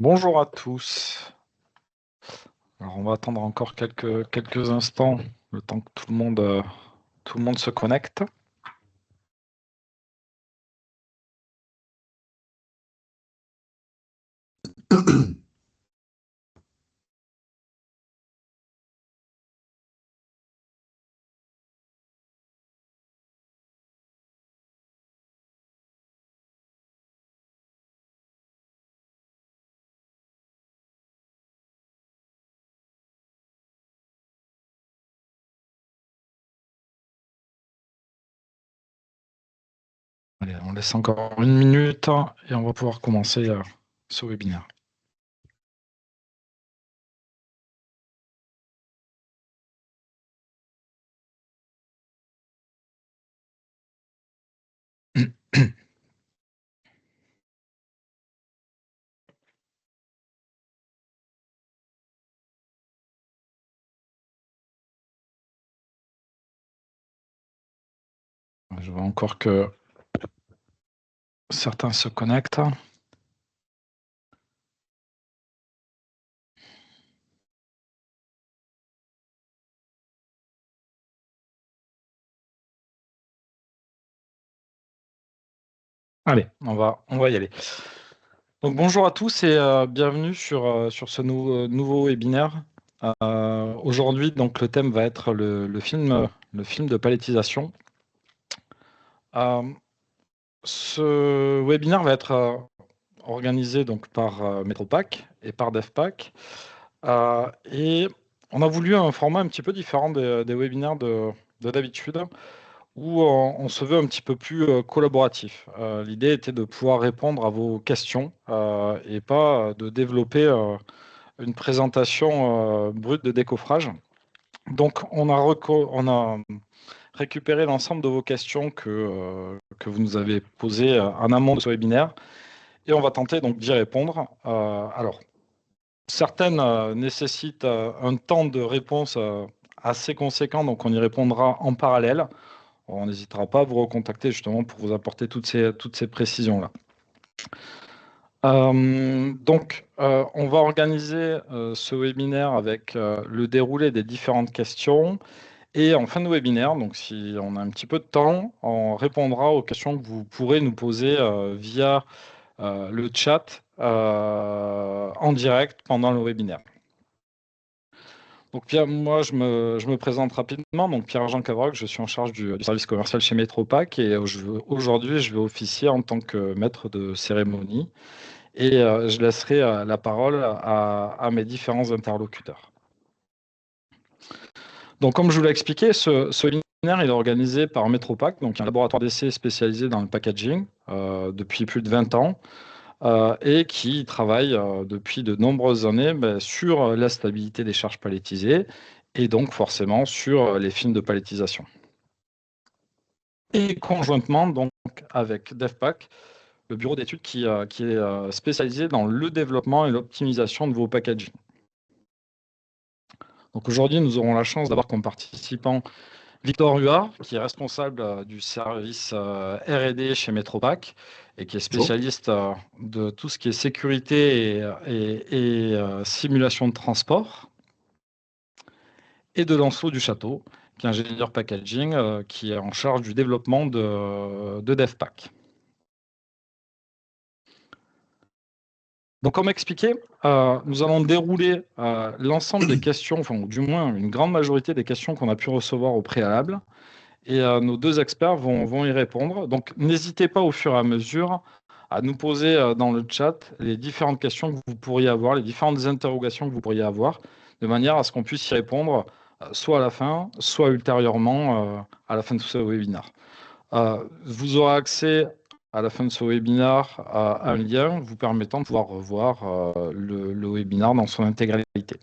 Bonjour à tous. Alors, on va attendre encore quelques instants, le temps que tout le monde se connecte. Allez, on laisse encore une minute et on va pouvoir commencer ce webinaire. Je vois encore que certains se connectent. Allez, on va y aller. Donc, bonjour à tous et bienvenue sur ce nouveau webinaire. Aujourd'hui, donc, le thème va être le film de palettisation. Ce webinaire va être organisé donc par Metropack et par DevPack. Et on a voulu un format un petit peu différent des webinaires de d'habitude, où on se veut un petit peu plus collaboratif. L'idée était de pouvoir répondre à vos questions et pas de développer une présentation brute de décoffrage. Donc, on a récupéré l'ensemble de vos questions que vous nous avez posées en amont de ce webinaire et on va tenter donc d'y répondre. Alors, certaines nécessitent un temps de réponse assez conséquent, donc on y répondra en parallèle. On n'hésitera pas à vous recontacter justement pour vous apporter toutes ces précisions-là. On va organiser ce webinaire avec le déroulé des différentes questions. Et en fin de webinaire, donc si on a un petit peu de temps, on répondra aux questions que vous pourrez nous poser via le chat en direct pendant le webinaire. Donc Pierre, moi je me présente rapidement, donc Pierre-Jean Cavroc, je suis en charge du service commercial chez Metropack et aujourd'hui je vais officier en tant que maître de cérémonie et je laisserai la parole à mes différents interlocuteurs. Donc comme je vous l'ai expliqué, ce webinaire il est organisé par Metropack, donc un laboratoire d'essai spécialisé dans le packaging depuis plus de 20 ans. Et qui travaille depuis de nombreuses années sur la stabilité des charges palettisées et donc forcément sur les films de palettisation. Et conjointement donc avec DevPack, le bureau d'études qui est spécialisé dans le développement et l'optimisation de vos packaging. Donc aujourd'hui, nous aurons la chance d'avoir comme participant Victor Huard, qui est responsable du service R&D chez Metropack et qui est spécialiste de tout ce qui est sécurité et simulation de transport. Et de Lancelot du Château, qui est ingénieur packaging, qui est en charge du développement de DevPack. Donc, comme expliqué, nous allons dérouler l'ensemble des questions, enfin, ou du moins une grande majorité des questions qu'on a pu recevoir au préalable. Et nos deux experts vont y répondre. Donc, n'hésitez pas au fur et à mesure à nous poser dans le chat les différentes questions que vous pourriez avoir, les différentes interrogations que vous pourriez avoir, de manière à ce qu'on puisse y répondre soit à la fin, soit ultérieurement à la fin de ce webinaire. Vous aurez accès à la fin de ce webinaire à un lien vous permettant de pouvoir revoir le webinaire dans son intégralité.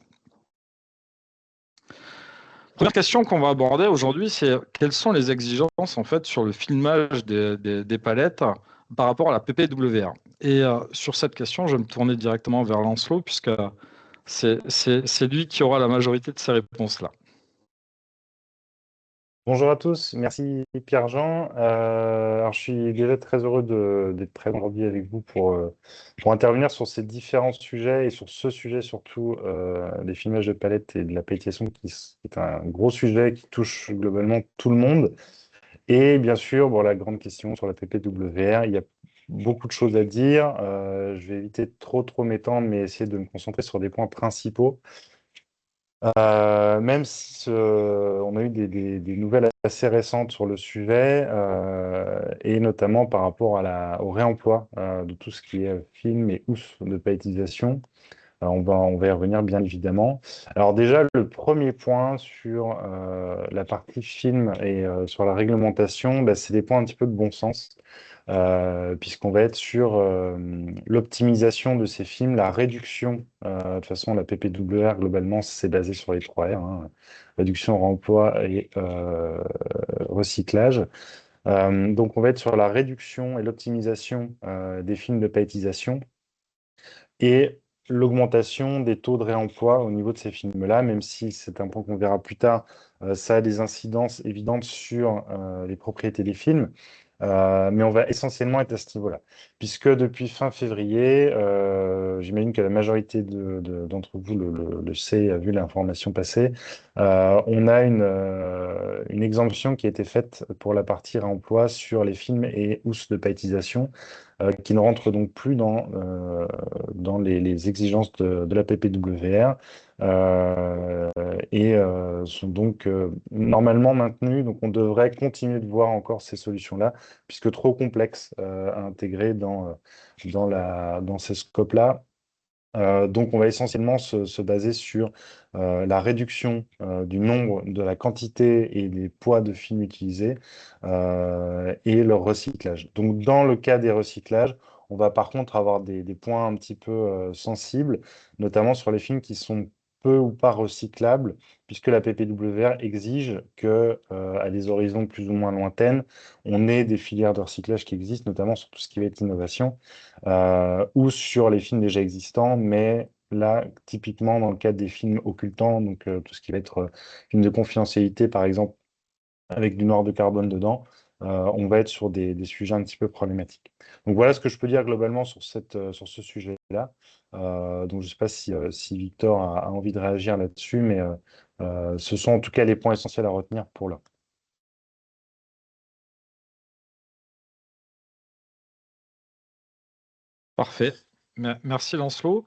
Première question qu'on va aborder aujourd'hui, c'est quelles sont les exigences en fait sur le filmage des palettes par rapport à la PPWR. Et sur cette question, je vais me tourner directement vers Lancelot puisque c'est lui qui aura la majorité de ces réponses-là. Bonjour à tous, merci Pierre-Jean. Alors, je suis déjà très heureux d'être présent aujourd'hui avec vous pour intervenir sur ces différents sujets et sur ce sujet surtout, des filmages de palette et de la paillettisation qui est un gros sujet qui touche globalement tout le monde. Et bien sûr, bon, la grande question sur la PPWR, il y a beaucoup de choses à dire. Je vais éviter de trop m'étendre, mais essayer de me concentrer sur des points principaux. Même si on a eu des nouvelles assez récentes sur le sujet, et notamment par rapport au réemploi de tout ce qui est film et housse de palettisation. On va y revenir bien évidemment. Alors déjà, le premier point sur la partie film et sur la réglementation, bah, c'est des points un petit peu de bon sens, puisqu'on va être sur l'optimisation de ces films, la réduction. De toute façon, la PPWR, globalement, c'est basé sur les 3 R, hein, réduction, remploi et recyclage. Donc, on va être sur la réduction et l'optimisation des films de palettisation et l'augmentation des taux de réemploi au niveau de ces films-là, même si c'est un point qu'on verra plus tard, ça a des incidences évidentes sur les propriétés des films. Mais on va essentiellement être à ce niveau-là. Puisque depuis fin février, j'imagine que la majorité d'entre vous le sait, a vu l'information passer, on a une exemption qui a été faite pour la partie réemploi sur les films et housses de palettisation, qui ne rentrent donc plus dans les exigences de la PPWR, et sont donc normalement maintenues. Donc on devrait continuer de voir encore ces solutions-là, puisque trop complexes à intégrer dans ces scopes-là. Donc, on va essentiellement se baser sur la réduction du nombre, de la quantité et des poids de films utilisés, et leur recyclage. Donc, dans le cas des recyclages, on va par contre avoir des points un petit peu sensibles, notamment sur les films qui sont peu ou pas recyclables, puisque la PPWR exige que, à des horizons plus ou moins lointaines, on ait des filières de recyclage qui existent, notamment sur tout ce qui va être innovation, ou sur les films déjà existants, mais là, typiquement, dans le cadre des films occultants, donc tout ce qui va être film de confidentialité, par exemple, avec du noir de carbone dedans, on va être sur des sujets un petit peu problématiques. Donc voilà ce que je peux dire globalement sur ce sujet-là. Donc je ne sais pas si Victor a envie de réagir là-dessus, mais ce sont en tout cas les points essentiels à retenir pour là. Parfait. Merci Lancelot.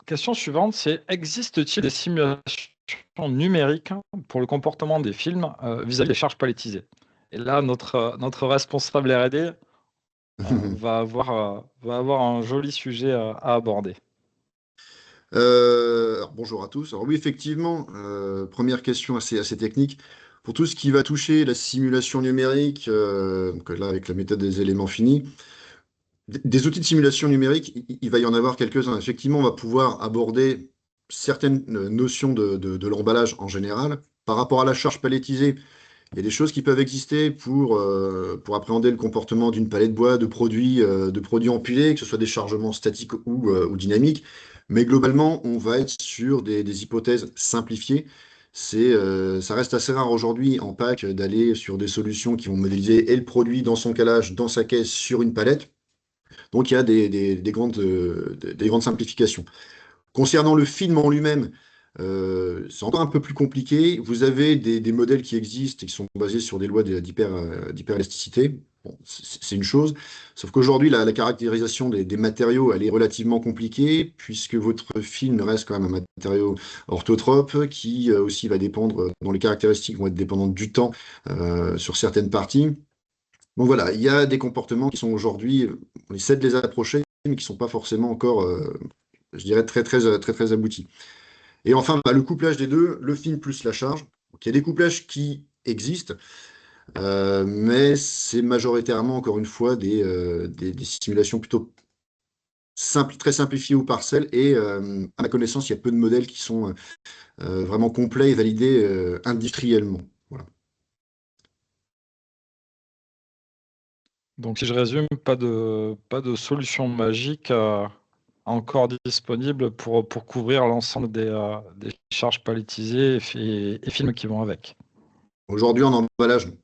Question suivante, c'est existe-t-il des simulations numériques pour le comportement des films vis-à-vis des charges palettisées? Et là, notre responsable R&D va avoir un joli sujet à aborder. Alors, bonjour à tous. Alors oui, effectivement, première question assez technique. Pour tout ce qui va toucher la simulation numérique, donc là avec la méthode des éléments finis, des outils de simulation numérique, il va y en avoir quelques-uns. Effectivement, on va pouvoir aborder certaines notions de l'emballage en général. Par rapport à la charge palettisée, il y a des choses qui peuvent exister pour appréhender le comportement d'une palette bois, de produits empilés, que ce soit des chargements statiques ou dynamiques. Mais globalement, on va être sur des hypothèses simplifiées. Ça reste assez rare aujourd'hui en pack d'aller sur des solutions qui vont modéliser et le produit dans son calage, dans sa caisse, sur une palette. Donc il y a des grandes simplifications. Concernant le film en lui-même, c'est encore un peu plus compliqué. Vous avez des modèles qui existent et qui sont basés sur des lois d'hyperélasticité. Bon, c'est une chose. Sauf qu'aujourd'hui, la caractérisation des matériaux, elle est relativement compliquée, puisque votre film reste quand même un matériau orthotrope qui aussi va dépendre, dont les caractéristiques vont être dépendantes du temps sur certaines parties. Donc voilà, il y a des comportements qui sont aujourd'hui, on essaie de les approcher, mais qui ne sont pas forcément encore, je dirais, très aboutis. Et enfin, bah, le couplage des deux, le film plus la charge. Donc, il y a des couplages qui existent, mais c'est majoritairement, encore une fois, des simulations plutôt simples, très simplifiées ou partielles. Et à ma connaissance, il y a peu de modèles qui sont vraiment complets et validés industriellement. Voilà. Donc, si je résume, pas de solution magique encore disponible pour couvrir l'ensemble des charges palettisées et films qui vont avec. Aujourd'hui, en emballage, non.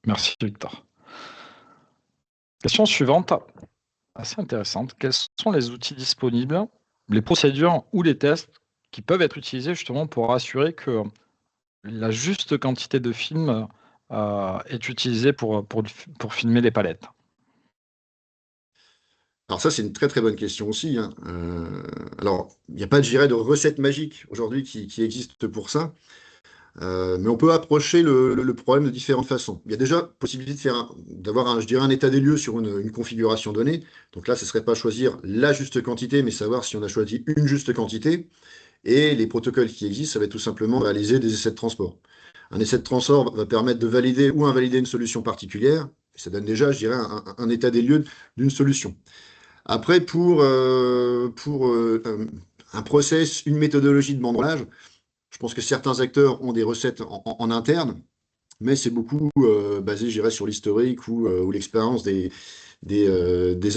Merci, Victor. Question suivante, assez intéressante. Quels sont les outils disponibles, les procédures ou les tests qui peuvent être utilisés justement pour assurer que la juste quantité de film est utilisée pour filmer les palettes? Alors ça, c'est une très très bonne question aussi, hein. Alors, il n'y a pas, je dirais, de recette magique aujourd'hui qui existe pour ça. Mais on peut approcher le problème de différentes façons. Il y a déjà possibilité de d'avoir je dirais, un état des lieux sur une configuration donnée. Donc là, ce ne serait pas choisir la juste quantité, mais savoir si on a choisi une juste quantité. Et les protocoles qui existent, ça va être tout simplement réaliser des essais de transport. Un essai de transport va permettre de valider ou invalider une solution particulière. Ça donne déjà, je dirais, un état des lieux d'une solution. Après, pour un process, une méthodologie de bandolage, je pense que certains acteurs ont des recettes en interne, mais c'est beaucoup basé, je dirais, sur l'historique ou l'expérience des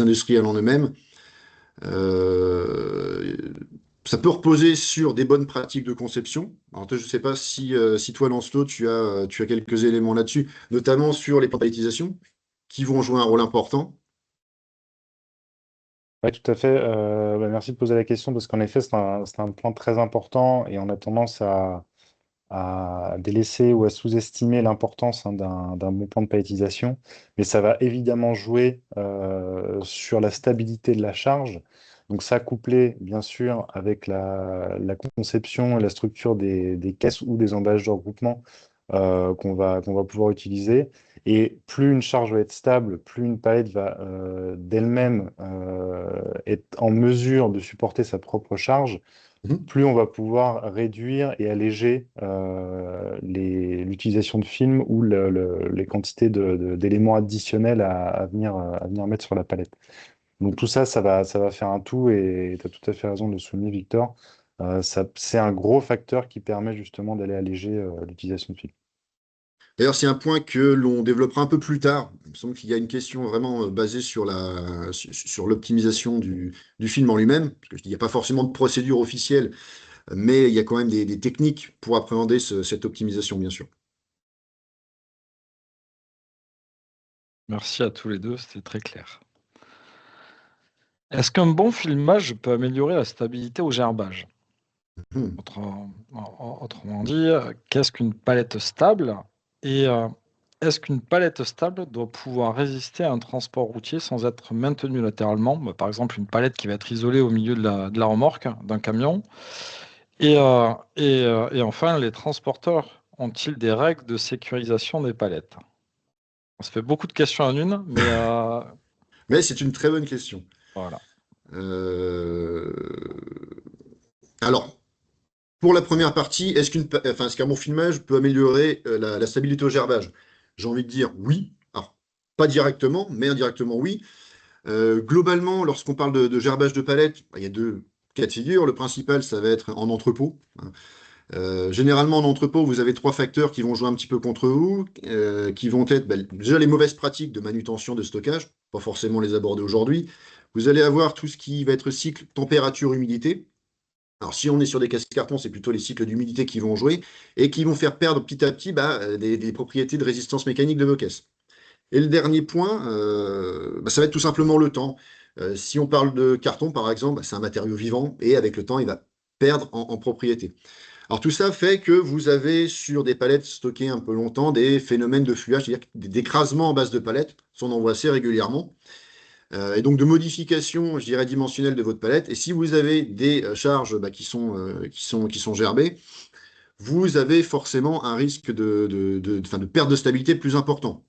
industriels en eux-mêmes. Euh, Ça peut reposer sur des bonnes pratiques de conception. Alors, toi, je ne sais pas si toi, Lancelot, tu as quelques éléments là-dessus, notamment sur les périodisations, qui vont jouer un rôle important. Oui, tout à fait. Merci de poser la question parce qu'en effet, c'est un point très important et on a tendance à délaisser ou à sous-estimer l'importance d'un bon plan de palettisation. Mais ça va évidemment jouer sur la stabilité de la charge. Donc ça, couplé bien sûr avec la conception et la structure des caisses ou des emballages de regroupement qu'on va pouvoir utiliser. Et plus une charge va être stable, plus une palette va d'elle-même être en mesure de supporter sa propre charge, Mhm. plus on va pouvoir réduire et alléger l'utilisation de films ou les quantités d'éléments additionnels à venir mettre sur la palette. Donc tout ça, ça va faire un tout et tu as tout à fait raison de le souligner, Victor. C'est un gros facteur qui permet justement d'aller alléger l'utilisation de films. D'ailleurs, c'est un point que l'on développera un peu plus tard. Il me semble qu'il y a une question vraiment basée sur l'optimisation du film en lui-même. Parce que je dis, il n'y a pas forcément de procédure officielle, mais il y a quand même des techniques pour appréhender cette optimisation, bien sûr. Merci à tous les deux, c'était très clair. Est-ce qu'un bon filmage peut améliorer la stabilité au gerbage? Hmm. Autrement dit, qu'est-ce qu'une palette stable? Et est-ce qu'une palette stable doit pouvoir résister à un transport routier sans être maintenue latéralement? Bah, par exemple, une palette qui va être isolée au milieu de la remorque d'un camion. Et enfin, les transporteurs ont-ils des règles de sécurisation des palettes? On se fait beaucoup de questions en une, mais Mais c'est une très bonne question. voilà. Euh, Alors, pour la première partie, est-ce qu'un bon filmage peut améliorer la stabilité au gerbage? J'ai envie de dire oui. Alors, pas directement, mais indirectement oui. Globalement, lorsqu'on parle de gerbage de palette, bah, il y a deux cas de figure. Le principal, ça va être en entrepôt, hein. Généralement, en entrepôt, vous avez trois facteurs qui vont jouer un petit peu contre vous, qui vont être bah, déjà les mauvaises pratiques de manutention, de stockage, pas forcément les aborder aujourd'hui. Vous allez avoir tout ce qui va être cycle température, humidité. Alors, si on est sur des caisses carton, c'est plutôt les cycles d'humidité qui vont jouer et qui vont faire perdre petit à petit des propriétés de résistance mécanique de vos caisses. Et le dernier point, bah, ça va être tout simplement le temps. Si on parle de carton, par exemple, bah, c'est un matériau vivant et avec le temps, il va perdre en propriété. Alors tout ça fait que vous avez sur des palettes stockées un peu longtemps des phénomènes de fluage, c'est-à-dire d'écrasement en base de palette, ça on en voit assez régulièrement, et donc de modification, je dirais, dimensionnelle de votre palette. Et si vous avez des charges bah, qui sont gerbées, vous avez forcément un risque enfin, de perte de stabilité plus important.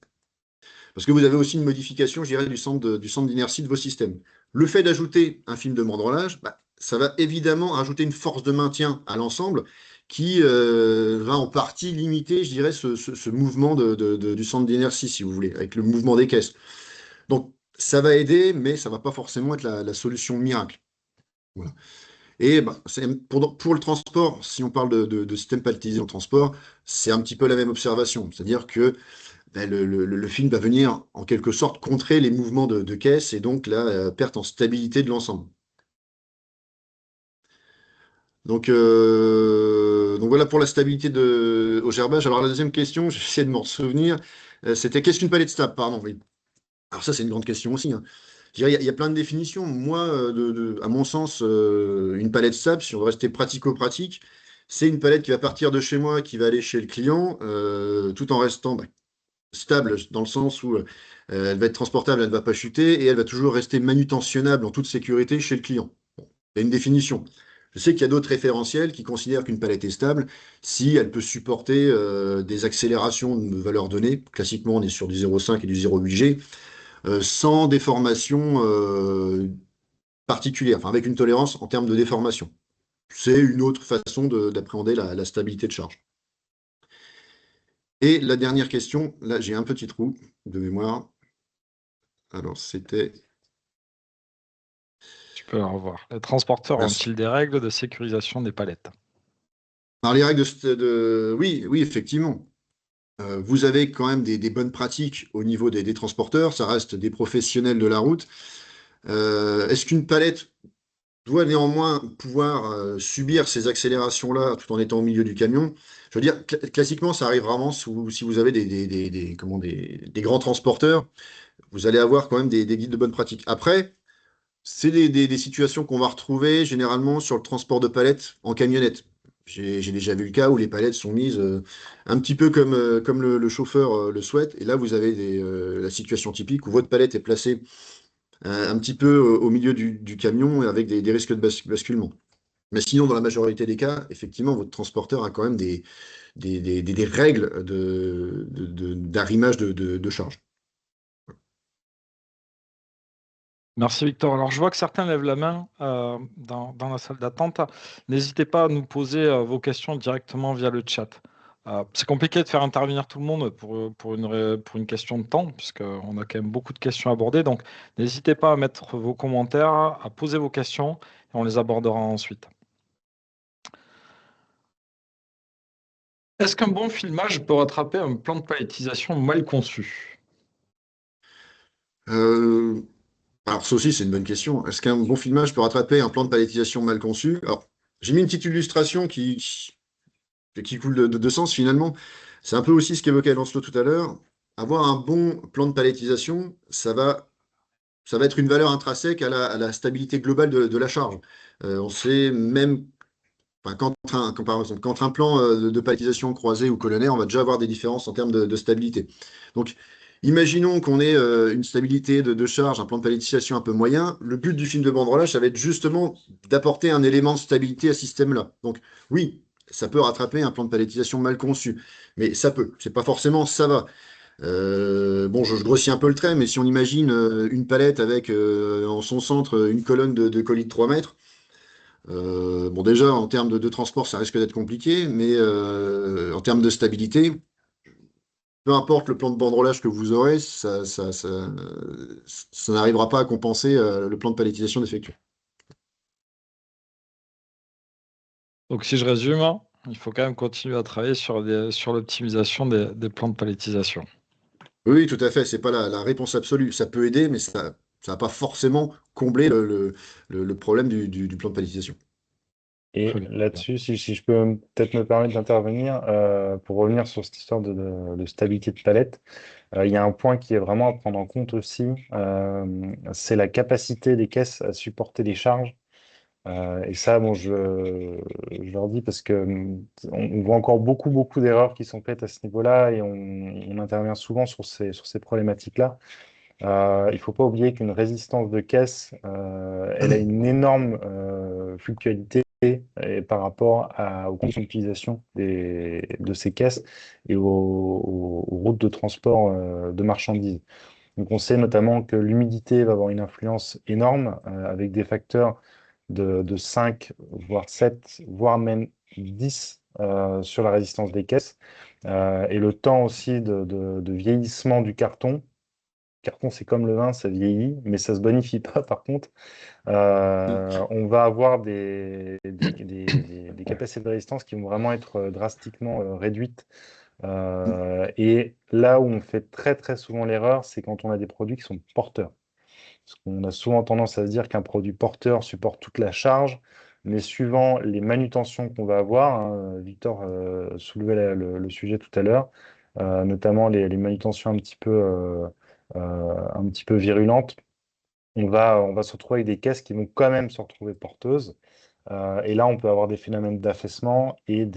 Parce que vous avez aussi une modification, je dirais, du centre d'inertie de vos systèmes. Le fait d'ajouter un film de mandrelage, bah, ça va évidemment ajouter une force de maintien à l'ensemble qui va en partie limiter, je dirais, ce mouvement du centre d'inertie, si vous voulez, avec le mouvement des caisses. Donc, ça va aider, mais ça ne va pas forcément être la solution miracle. Voilà. Et bah, pour le transport, si on parle de système palletisé en transport, c'est un petit peu la même observation. C'est-à-dire que ben, le film va venir en quelque sorte contrer les mouvements de caisse et donc la perte en stabilité de l'ensemble. Donc voilà pour la stabilité au gerbage. Alors la deuxième question, j'essaie de m'en souvenir, c'était qu'est-ce qu'une palette stable? Pardon, oui. Alors ça, c'est une grande question aussi, hein. Je dirais, il y a plein de définitions. Moi, à mon sens, une palette stable, si on veut rester pratico-pratique, c'est une palette qui va partir de chez moi, qui va aller chez le client, tout en restant stable dans le sens où elle va être transportable, elle ne va pas chuter et elle va toujours rester manutentionnable en toute sécurité chez le client. Bon, il y a une définition. Je sais qu'il y a d'autres référentiels qui considèrent qu'une palette est stable si elle peut supporter des accélérations de valeurs données. Classiquement, on est sur du 0,5 et du 0,8G, sans déformation particulière, enfin avec une tolérance en termes de déformation. C'est une autre façon d'appréhender la stabilité de charge. Et la dernière question, là j'ai un petit trou de mémoire. Alors c'était... Tu peux le revoir. Les transporteurs ont-ils des règles de sécurisation des palettes? Alors les règles Oui, oui, effectivement. Vous avez quand même des bonnes pratiques au niveau des transporteurs, ça reste des professionnels de la route. Est-ce qu'une palette doit néanmoins pouvoir subir ces accélérations-là tout en étant au milieu du camion? Je veux dire, classiquement, ça arrive vraiment si vous avez des grands transporteurs, vous allez avoir quand même des guides de bonne pratique. Après, c'est des situations qu'on va retrouver généralement sur le transport de palettes en camionnette. J'ai déjà vu le cas où les palettes sont mises un petit peu comme le chauffeur le souhaite. Et là, vous avez la situation typique où votre palette est placée un petit peu au milieu du camion avec des risques de basculement. Mais sinon, dans la majorité des cas, effectivement, votre transporteur a quand même des règles d'arrimage de charge. Merci Victor. Alors je vois que certains lèvent la main dans la salle d'attente. N'hésitez pas à nous poser vos questions directement via le chat. C'est compliqué de faire intervenir tout le monde pour une question de temps, puisqu'on a quand même beaucoup de questions à aborder. Donc n'hésitez pas à mettre vos commentaires, à poser vos questions, et on les abordera ensuite. Est-ce qu'un bon filmage peut rattraper un plan de palettisation mal conçu? Alors, ça aussi, c'est une bonne question. Est-ce qu'un bon filmage peut rattraper un plan de palettisation mal conçu? Alors, j'ai mis une petite illustration qui coule de deux sens, finalement. C'est un peu aussi ce qu'évoquait Lancelot tout à l'heure. Avoir un bon plan de palettisation, ça va être une valeur intrinsèque à la stabilité globale de la charge. On sait même, enfin, par exemple, quand un plan de palettisation croisé ou colonnaire, on va déjà avoir des différences en termes de stabilité. Donc, imaginons qu'on ait une stabilité de charge, un plan de palettisation un peu moyen. Le but du film de banderolage, ça va être justement d'apporter un élément de stabilité à ce système-là. Donc, oui, ça peut rattraper un plan de palettisation mal conçu, mais ça peut. C'est pas forcément ça va. Bon, je grossis un peu le trait, mais si on imagine une palette avec en son centre une colonne de colis de 3 mètres, bon, déjà, en termes de transport, ça risque d'être compliqué, mais en termes de stabilité, peu importe le plan de banderolage que vous aurez, ça n'arrivera pas à compenser le plan de palettisation défectueux. Donc si je résume, il faut quand même continuer à travailler sur l'optimisation des plans de palettisation. Oui, tout à fait, c'est pas la réponse absolue. Ça peut aider, mais ça va pas forcément combler le problème du plan de palettisation. Et Très bien. là-dessus, si je peux peut-être me permettre d'intervenir, pour revenir sur cette histoire de stabilité de palette, il y a un point qui est vraiment à prendre en compte aussi, c'est la capacité des caisses à supporter les charges. Et ça, bon, je leur dis parce que on voit encore beaucoup d'erreurs qui sont faites à ce niveau-là et on intervient souvent sur ces problématiques-là. Il ne faut pas oublier qu'une résistance de caisse, elle a une énorme fluctualité par rapport aux conditions d'utilisation de ces caisses et aux routes de transport de marchandises. Donc on sait notamment que l'humidité va avoir une influence énorme avec des facteurs de 5, voire 7, voire même 10 sur la résistance des caisses. Et le temps aussi de vieillissement du carton. Le carton, c'est comme le vin, ça vieillit, mais ça ne se bonifie pas par contre. On va avoir des capacités de résistance qui vont vraiment être drastiquement réduites. Et là où on fait très souvent l'erreur, c'est quand on a des produits qui sont porteurs. Parce qu'on a souvent tendance à se dire qu'un produit porteur supporte toute la charge. mais suivant les manutentions qu'on va avoir, hein, Victor soulevait le sujet tout à l'heure, notamment les manutentions un petit peu virulentes, on va se retrouver avec des caisses qui vont quand même se retrouver porteuses. Et là, on peut avoir des phénomènes d'affaissement et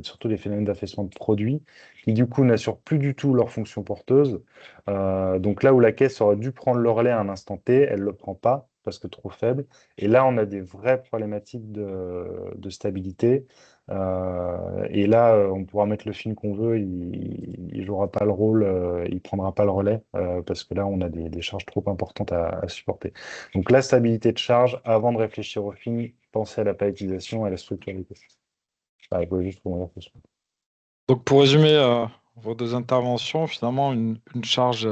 surtout des phénomènes d'affaissement de produits qui, du coup, n'assurent plus du tout leur fonction porteuse. Donc là où la caisse aurait dû prendre le relais à un instant T, elle ne le prend pas parce que trop faible. Et là, on a des vraies problématiques de stabilité. Et là, on pourra mettre le film qu'on veut, il ne jouera pas le rôle, il ne prendra pas le relais parce que là, on a des charges trop importantes à supporter. Donc la stabilité de charge, avant de réfléchir au film, pensez à la palettisation et à la structure des pièces. Ah, voilà, juste pour mon impression. Donc pour résumer vos deux interventions, finalement, une charge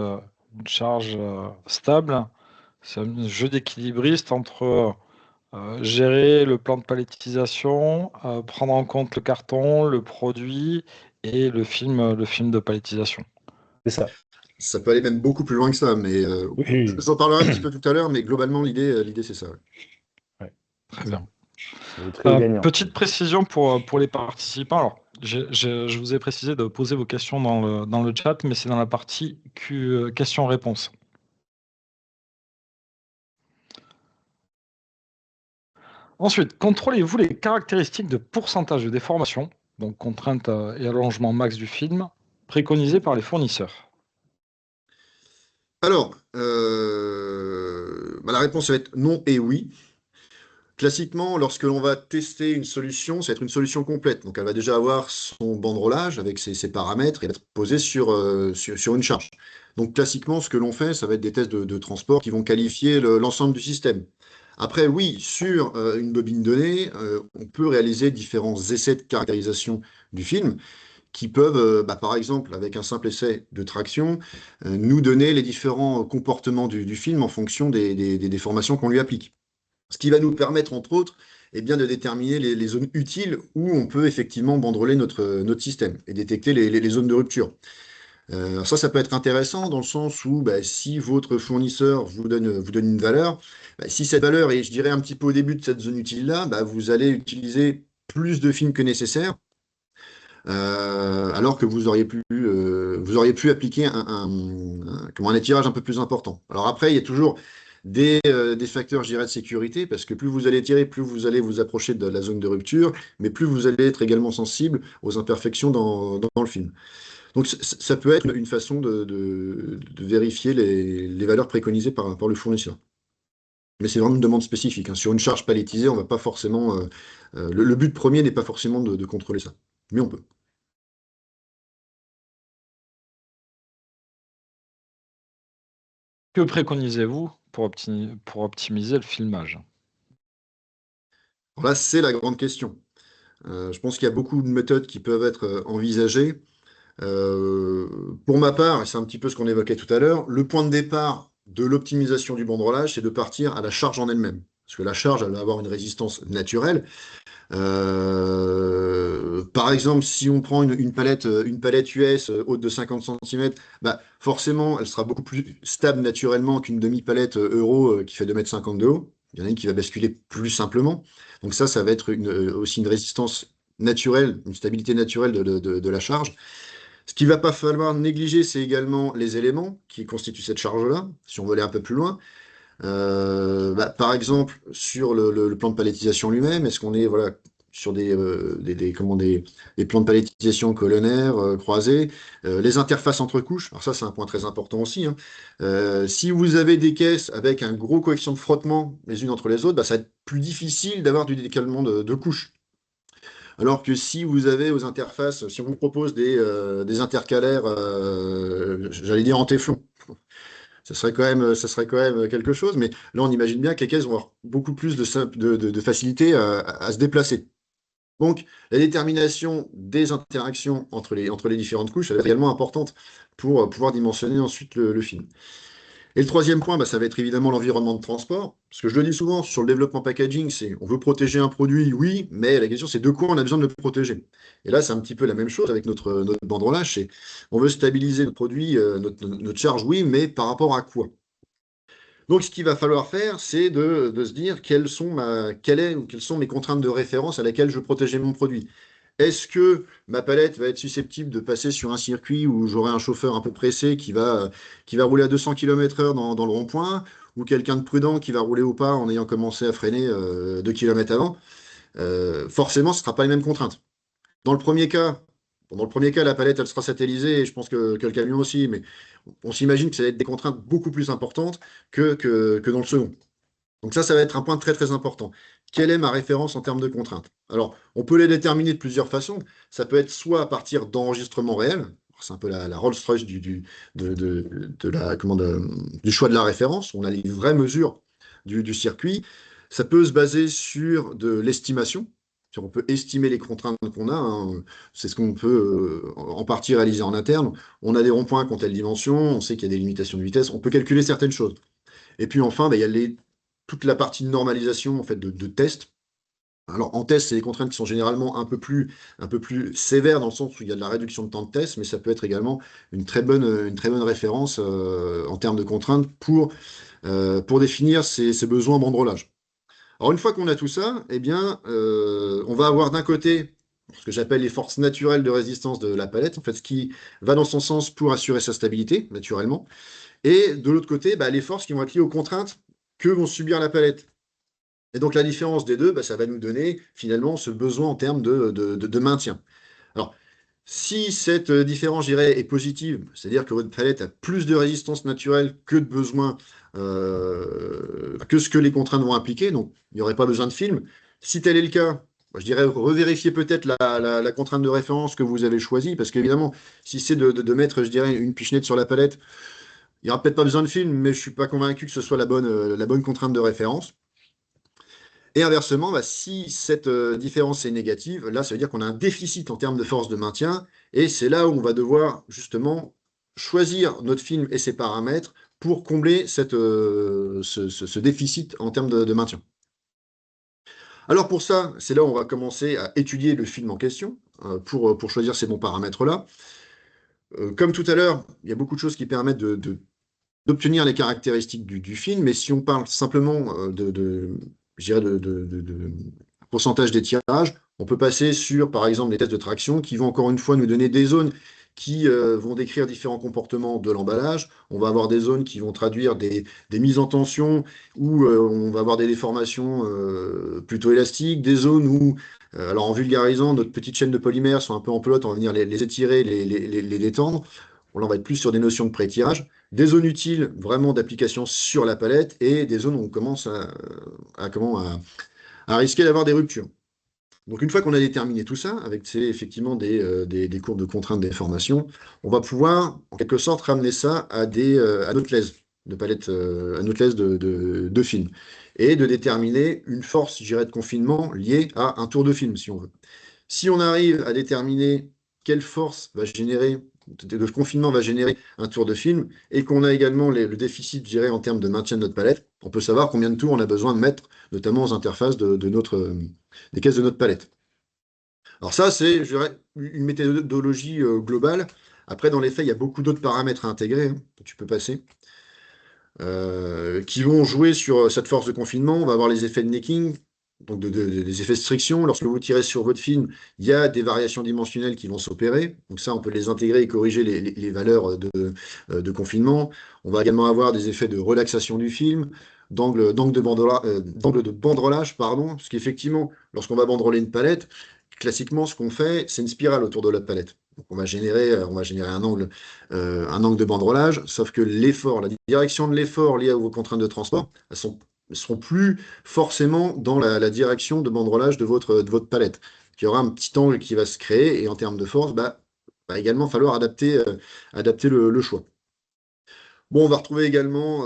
stable, c'est un jeu d'équilibriste entre gérer le plan de palettisation, prendre en compte le carton, le produit et le film de palettisation. C'est ça. Ça peut aller même beaucoup plus loin que ça, mais Oui, je oui, vous en parlerai un petit peu tout à l'heure, mais globalement, l'idée c'est ça. Ouais. ouais. Très bien. Le trio gagnant. Petite précision pour les participants. Alors, je vous ai précisé de poser vos questions dans le chat, mais c'est dans la partie questions-réponses. Ensuite, contrôlez-vous les caractéristiques de pourcentage de déformation, donc contrainte et allongement max du film, préconisés par les fournisseurs. Alors, la réponse va être non et oui. Classiquement, lorsque l'on va tester une solution, ça va être une solution complète. Donc, elle va déjà avoir son banderolage avec ses paramètres et elle va être posée sur une charge. Donc, classiquement, ce que l'on fait, ça va être des tests de transport qui vont qualifier l'ensemble du système. Après, oui, sur une bobine donnée, on peut réaliser différents essais de caractérisation du film qui peuvent, par exemple, avec un simple essai de traction, nous donner les différents comportements du film en fonction des déformations qu'on lui applique. Ce qui va nous permettre, entre autres, bien, de déterminer les zones utiles où on peut effectivement banderoler notre système et détecter les zones de rupture. Ça peut être intéressant dans le sens où si votre fournisseur vous donne une valeur, si cette valeur est, je dirais, un petit peu au début de cette zone utile-là, vous allez utiliser plus de films que nécessaire, alors que vous auriez pu appliquer un étirage un peu plus important. Alors après, il y a toujours des facteurs, je dirais, de sécurité, parce que plus vous allez tirer, plus vous allez vous approcher de la zone de rupture, mais plus vous allez être également sensible aux imperfections dans le film. Donc ça peut être une façon de vérifier les valeurs préconisées par le fournisseur. Mais c'est vraiment une demande spécifique, hein. Sur une charge palettisée, on va pas forcément. Le but premier n'est pas forcément de contrôler ça. Mais on peut. Que préconisez-vous pour optimiser le filmage? Alors là, c'est la grande question. Je pense qu'il y a beaucoup de méthodes qui peuvent être envisagées. Pour ma part, et c'est un petit peu ce qu'on évoquait tout à l'heure, le point de départ de l'optimisation du banderolage, c'est de partir à la charge en elle-même. Parce que la charge, elle va avoir une résistance naturelle. Par exemple, si on prend une palette US haute de 50 cm, forcément, elle sera beaucoup plus stable naturellement qu'une demi-palette euro qui fait 2,50 m de haut. Il y en a une qui va basculer plus simplement. Donc ça va être aussi une résistance naturelle, une stabilité naturelle de la charge. Ce qu'il ne va pas falloir négliger, c'est également les éléments qui constituent cette charge-là, si on veut aller un peu plus loin. Par exemple, sur le plan de palettisation lui-même, est-ce qu'on est voilà, sur des plans de palettisation colonnaires, croisés, les interfaces entre couches, alors ça c'est un point très important aussi, hein. Si vous avez des caisses avec un gros coefficient de frottement les unes entre les autres, ça va être plus difficile d'avoir du décalement de couches. Alors que si vous avez aux interfaces, si on vous propose des intercalaires, j'allais dire en téflon, ça serait quand même quelque chose, mais là on imagine bien que les caisses vont avoir beaucoup plus de facilité à se déplacer. Donc la détermination des interactions entre les différentes couches, elle est également importante pour pouvoir dimensionner ensuite le film. Et le troisième point, ça va être évidemment l'environnement de transport. Parce que je le dis souvent, sur le développement packaging, c'est on veut protéger un produit, oui, mais la question c'est de quoi on a besoin de le protéger. Et là, c'est un petit peu la même chose avec notre banderolage, c'est on veut stabiliser notre produit, notre charge, oui, mais par rapport à quoi? Donc, ce qu'il va falloir faire, c'est de se dire quelles sont mes contraintes de référence à laquelle je veux protéger mon produit. Est-ce que ma palette va être susceptible de passer sur un circuit où j'aurai un chauffeur un peu pressé qui va rouler à 200 km/h dans le rond-point, ou quelqu'un de prudent qui va rouler au pas en ayant commencé à freiner 2 km avant? Forcément, ce ne sera pas les mêmes contraintes. Dans le premier cas, dans le premier cas, la palette, elle sera satellisée, et je pense que le camion aussi, mais on s'imagine que ça va être des contraintes beaucoup plus importantes que dans le second. Donc ça va être un point très très important. Quelle est ma référence en termes de contraintes? Alors, on peut les déterminer de plusieurs façons. Ça peut être soit à partir d'enregistrements réels, c'est un peu la Rolls-Royce du choix de la référence, on a les vraies mesures du circuit. Ça peut se baser sur de l'estimation. On peut estimer les contraintes qu'on a, hein. C'est ce qu'on peut en partie réaliser en interne. On a des ronds-points qui ont telle dimension, on sait qu'il y a des limitations de vitesse, on peut calculer certaines choses. Et puis enfin, il y a toute la partie de normalisation en fait, de test. Alors en test, c'est des contraintes qui sont généralement un peu plus sévères dans le sens où il y a de la réduction de temps de test, mais ça peut être également une très bonne référence en termes de contraintes pour définir ses besoins en bandrolage. Alors une fois qu'on a tout ça, eh bien, on va avoir d'un côté ce que j'appelle les forces naturelles de résistance de la palette, en fait, ce qui va dans son sens pour assurer sa stabilité, naturellement. Et de l'autre côté, les forces qui vont être liées aux contraintes que vont subir la palette. Et donc la différence des deux, ça va nous donner finalement ce besoin en termes de maintien. Alors, si cette différence, je dirais, est positive, c'est-à-dire que votre palette a plus de résistance naturelle que de besoin, que ce que les contraintes vont impliquer, donc il n'y aurait pas besoin de film. Si tel est le cas, je dirais revérifier peut-être la contrainte de référence que vous avez choisie, parce qu'évidemment, si c'est de mettre, je dirais, une pichenette sur la palette, il n'y aura peut-être pas besoin de film, mais je ne suis pas convaincu que ce soit la bonne contrainte de référence. Et inversement, si cette différence est négative, là, ça veut dire qu'on a un déficit en termes de force de maintien, et c'est là où on va devoir justement choisir notre film et ses paramètres pour combler ce déficit en termes de maintien. Alors pour ça, c'est là où on va commencer à étudier le film en question pour choisir ces bons paramètres-là. Comme tout à l'heure, il y a beaucoup de choses qui permettent d'obtenir les caractéristiques du film, mais si on parle simplement je dirais de pourcentage d'étirage, on peut passer sur, par exemple, les tests de traction qui vont encore une fois nous donner des zones qui vont décrire différents comportements de l'emballage. On va avoir des zones qui vont traduire des mises en tension où on va avoir des déformations plutôt élastiques, des zones où, alors en vulgarisant, notre petite chaîne de polymères sont un peu en pelote, on va venir les étirer, les détendre. Bon, là, on va être plus sur des notions de pré-tirage, des zones utiles vraiment d'application sur la palette et des zones où on commence à risquer d'avoir des ruptures. Donc une fois qu'on a déterminé tout ça, avec effectivement des courbes de contraintes d'information, on va pouvoir en quelque sorte ramener ça à notre lèse de palette, à notre lèse de film, et de déterminer une force, je dirais, de confinement liée à un tour de film, si on veut. Si on arrive à déterminer quelle force va générer, de confinement va générer un tour de film, et qu'on a également le déficit, je dirais, en termes de maintien de notre palette, on peut savoir combien de tours on a besoin de mettre, notamment aux interfaces des caisses de notre palette. Alors ça, c'est, je dirais, une méthodologie globale. Après, dans les faits, il y a beaucoup d'autres paramètres à intégrer, hein, que tu peux passer, qui vont jouer sur cette force de confinement. On va avoir les effets de necking, donc des effets de striction. Lorsque vous tirez sur votre film, il y a des variations dimensionnelles qui vont s'opérer. Donc ça, on peut les intégrer et corriger les valeurs de confinement. On va également avoir des effets de relaxation du film, d'angle de banderolage, pardon, parce qu'effectivement, lorsqu'on va banderoler une palette, classiquement, ce qu'on fait, c'est une spirale autour de la palette. Donc on va générer un angle de banderolage, sauf que l'effort, la direction de l'effort lié à vos contraintes de transport, elles seront plus forcément dans la direction de banderolage de votre palette. Il y aura un petit angle qui va se créer, et en termes de force, va également falloir adapter le choix. Bon, on va retrouver également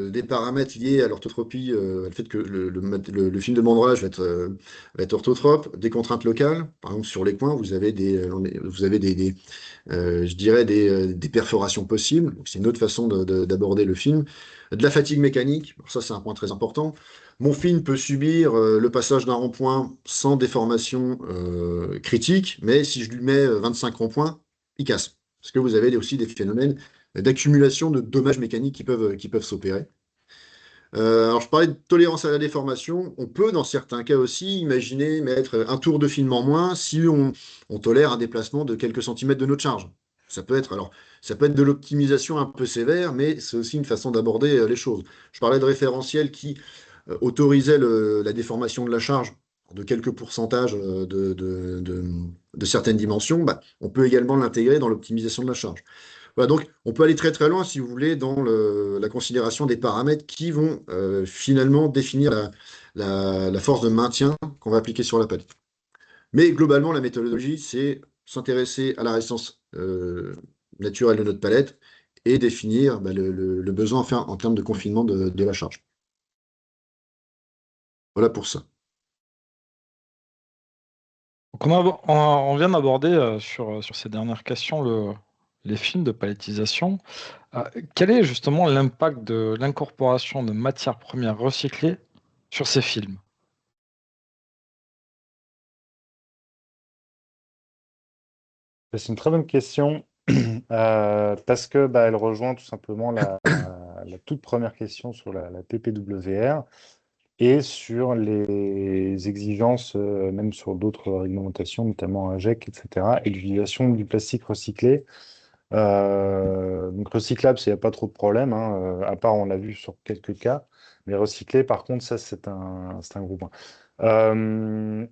des paramètres liés à l'orthotropie, le fait que le film de banderolage va être orthotrope, des contraintes locales. Par exemple, sur les coins, vous avez je dirais des perforations possibles. C'est une autre façon d'aborder le film. De la fatigue mécanique, alors ça c'est un point très important. Mon film peut subir le passage d'un rond-point sans déformation critique, mais si je lui mets 25 ronds-points, il casse. Parce que vous avez aussi des phénomènes d'accumulation de dommages mécaniques qui peuvent s'opérer. Alors, je parlais de tolérance à la déformation. On peut, dans certains cas aussi, imaginer mettre un tour de film en moins si on tolère un déplacement de quelques centimètres de notre charge. Ça peut être de l'optimisation un peu sévère, mais c'est aussi une façon d'aborder les choses. Je parlais de référentiels qui autorisaient la déformation de la charge de quelques pourcentages de certaines dimensions. Bah, on peut également l'intégrer dans l'optimisation de la charge. Voilà, donc on peut aller très très loin, si vous voulez, dans la considération des paramètres qui vont finalement définir la force de maintien qu'on va appliquer sur la palette. Mais globalement, la méthodologie, c'est s'intéresser à la résistance naturelle de notre palette et définir bah, le besoin en termes de confinement de la charge. Voilà pour ça. Donc on vient d'aborder sur ces dernières questions les films de palettisation. Quel est justement l'impact de l'incorporation de matières premières recyclées sur ces films? C'est une très bonne question parce que bah, elle rejoint tout simplement la toute première question sur la PPWR et sur les exigences, même sur d'autres réglementations, notamment AGEC, etc., et l'utilisation du plastique recyclé. Donc recyclable, il n'y a pas trop de problème, hein, à part on l'a vu sur quelques cas, mais recyclé, par contre, ça c'est un gros point.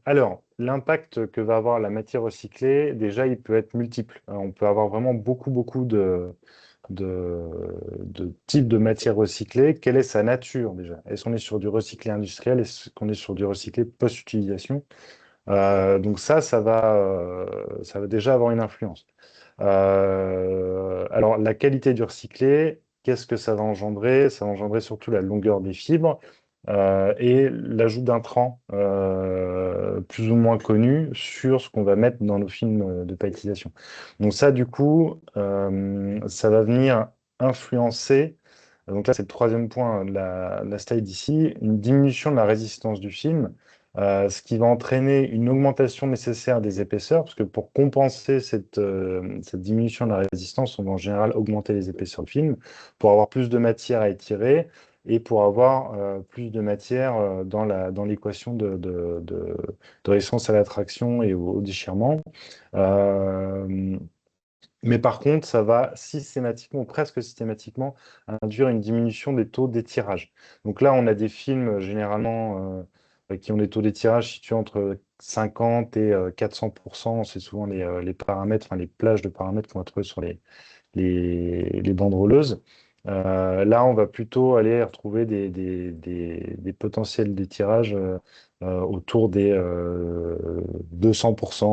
Alors, l'impact que va avoir la matière recyclée, déjà, il peut être multiple. On peut avoir vraiment beaucoup de, de types de matière recyclée. Quelle est sa nature déjà? Est-ce qu'on est sur du recyclé industriel? Est-ce qu'on est sur du recyclé post-utilisation? Donc ça va déjà avoir une influence. Alors, la qualité du recyclé, qu'est-ce que ça va engendrer? Ça va engendrer surtout la longueur des fibres et l'ajout d'intrants plus ou moins connus sur ce qu'on va mettre dans nos films de palettisation. Donc ça, du coup, ça va venir influencer. Donc là, c'est le troisième point de la slide ici, une diminution de la résistance du film, ce qui va entraîner une augmentation nécessaire des épaisseurs, parce que pour compenser cette diminution de la résistance, on va en général augmenter les épaisseurs de film pour avoir plus de matière à étirer et pour avoir plus de matière dans l'équation de résistance à l'attraction et au déchirement. Euh, mais par contre, ça va systématiquement, presque systématiquement, induire une diminution des taux d'étirage. Donc là, on a des films généralement qui ont des taux d'étirage situés entre 50 et 400%. C'est souvent les paramètres, enfin les plages de paramètres qu'on va trouver sur les bandes rouleuses. Là, on va plutôt aller retrouver des potentiels d'étirage autour des 200%.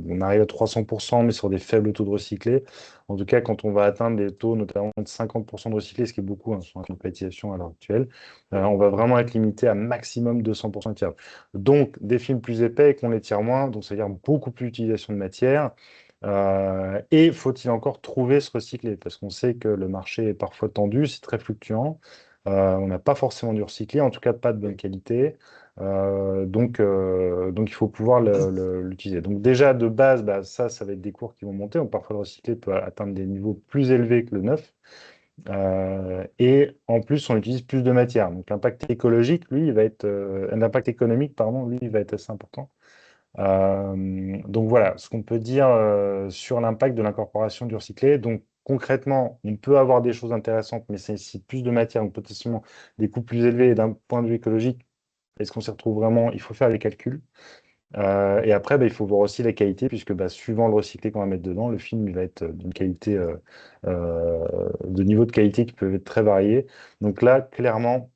On arrive à 300%, mais sur des faibles taux de recyclé. En tout cas, quand on va atteindre des taux notamment de 50% de recyclé, ce qui est beaucoup sur la compétition à l'heure actuelle, on va vraiment être limité à maximum 200% de tirage. Donc, des films plus épais et qu'on les tire moins, donc ça veut dire beaucoup plus d'utilisation de matière. Et faut-il encore trouver ce recyclé? Parce qu'on sait que le marché est parfois tendu, c'est très fluctuant. On n'a pas forcément du recyclé, en tout cas pas de bonne qualité. Donc il faut pouvoir l'utiliser. Donc déjà de base, bah, ça va être des cours qui vont monter. Donc, parfois le recyclé peut atteindre des niveaux plus élevés que le neuf. Et en plus, on utilise plus de matière. Donc l'impact écologique, lui, il va être, l'impact économique, pardon, lui, il va être assez important. Donc voilà ce qu'on peut dire sur l'impact de l'incorporation du recyclé. Donc concrètement, on peut avoir des choses intéressantes, mais c'est ici plus de matière, donc potentiellement des coûts plus élevés. Et d'un point de vue écologique, est-ce qu'on s'y retrouve vraiment? Il faut faire les calculs. Et après, bah, il faut voir aussi la qualité, puisque bah, suivant le recyclé qu'on va mettre dedans, le film il va être d'une qualité, de niveau de qualité qui peuvent être très variés. Donc là, clairement,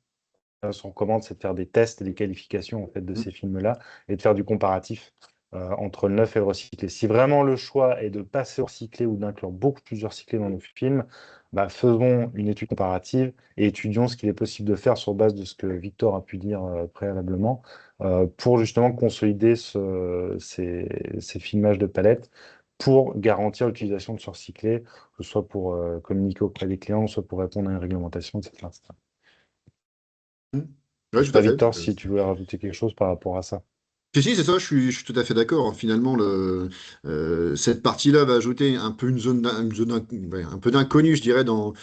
ce qu'on recommande, c'est de faire des tests et des qualifications en fait, de ces films-là et de faire du comparatif entre le neuf et le recyclé. Si vraiment le choix est de passer au recyclé ou d'inclure beaucoup plus de recyclé dans nos films, bah, faisons une étude comparative et étudions ce qu'il est possible de faire sur base de ce que Victor a pu dire préalablement pour justement consolider ces filmages de palettes pour garantir l'utilisation de ce recyclé, que ce soit pour communiquer auprès des clients, soit pour répondre à une réglementation, etc. etc. Hmm. Je Oui, sais tout pas, à fait. Victor, si tu voulais rajouter quelque chose par rapport à ça. Si, c'est ça, je suis tout à fait d'accord, hein. Finalement, cette partie-là va ajouter un peu ouais, un peu d'inconnu, je dirais, dans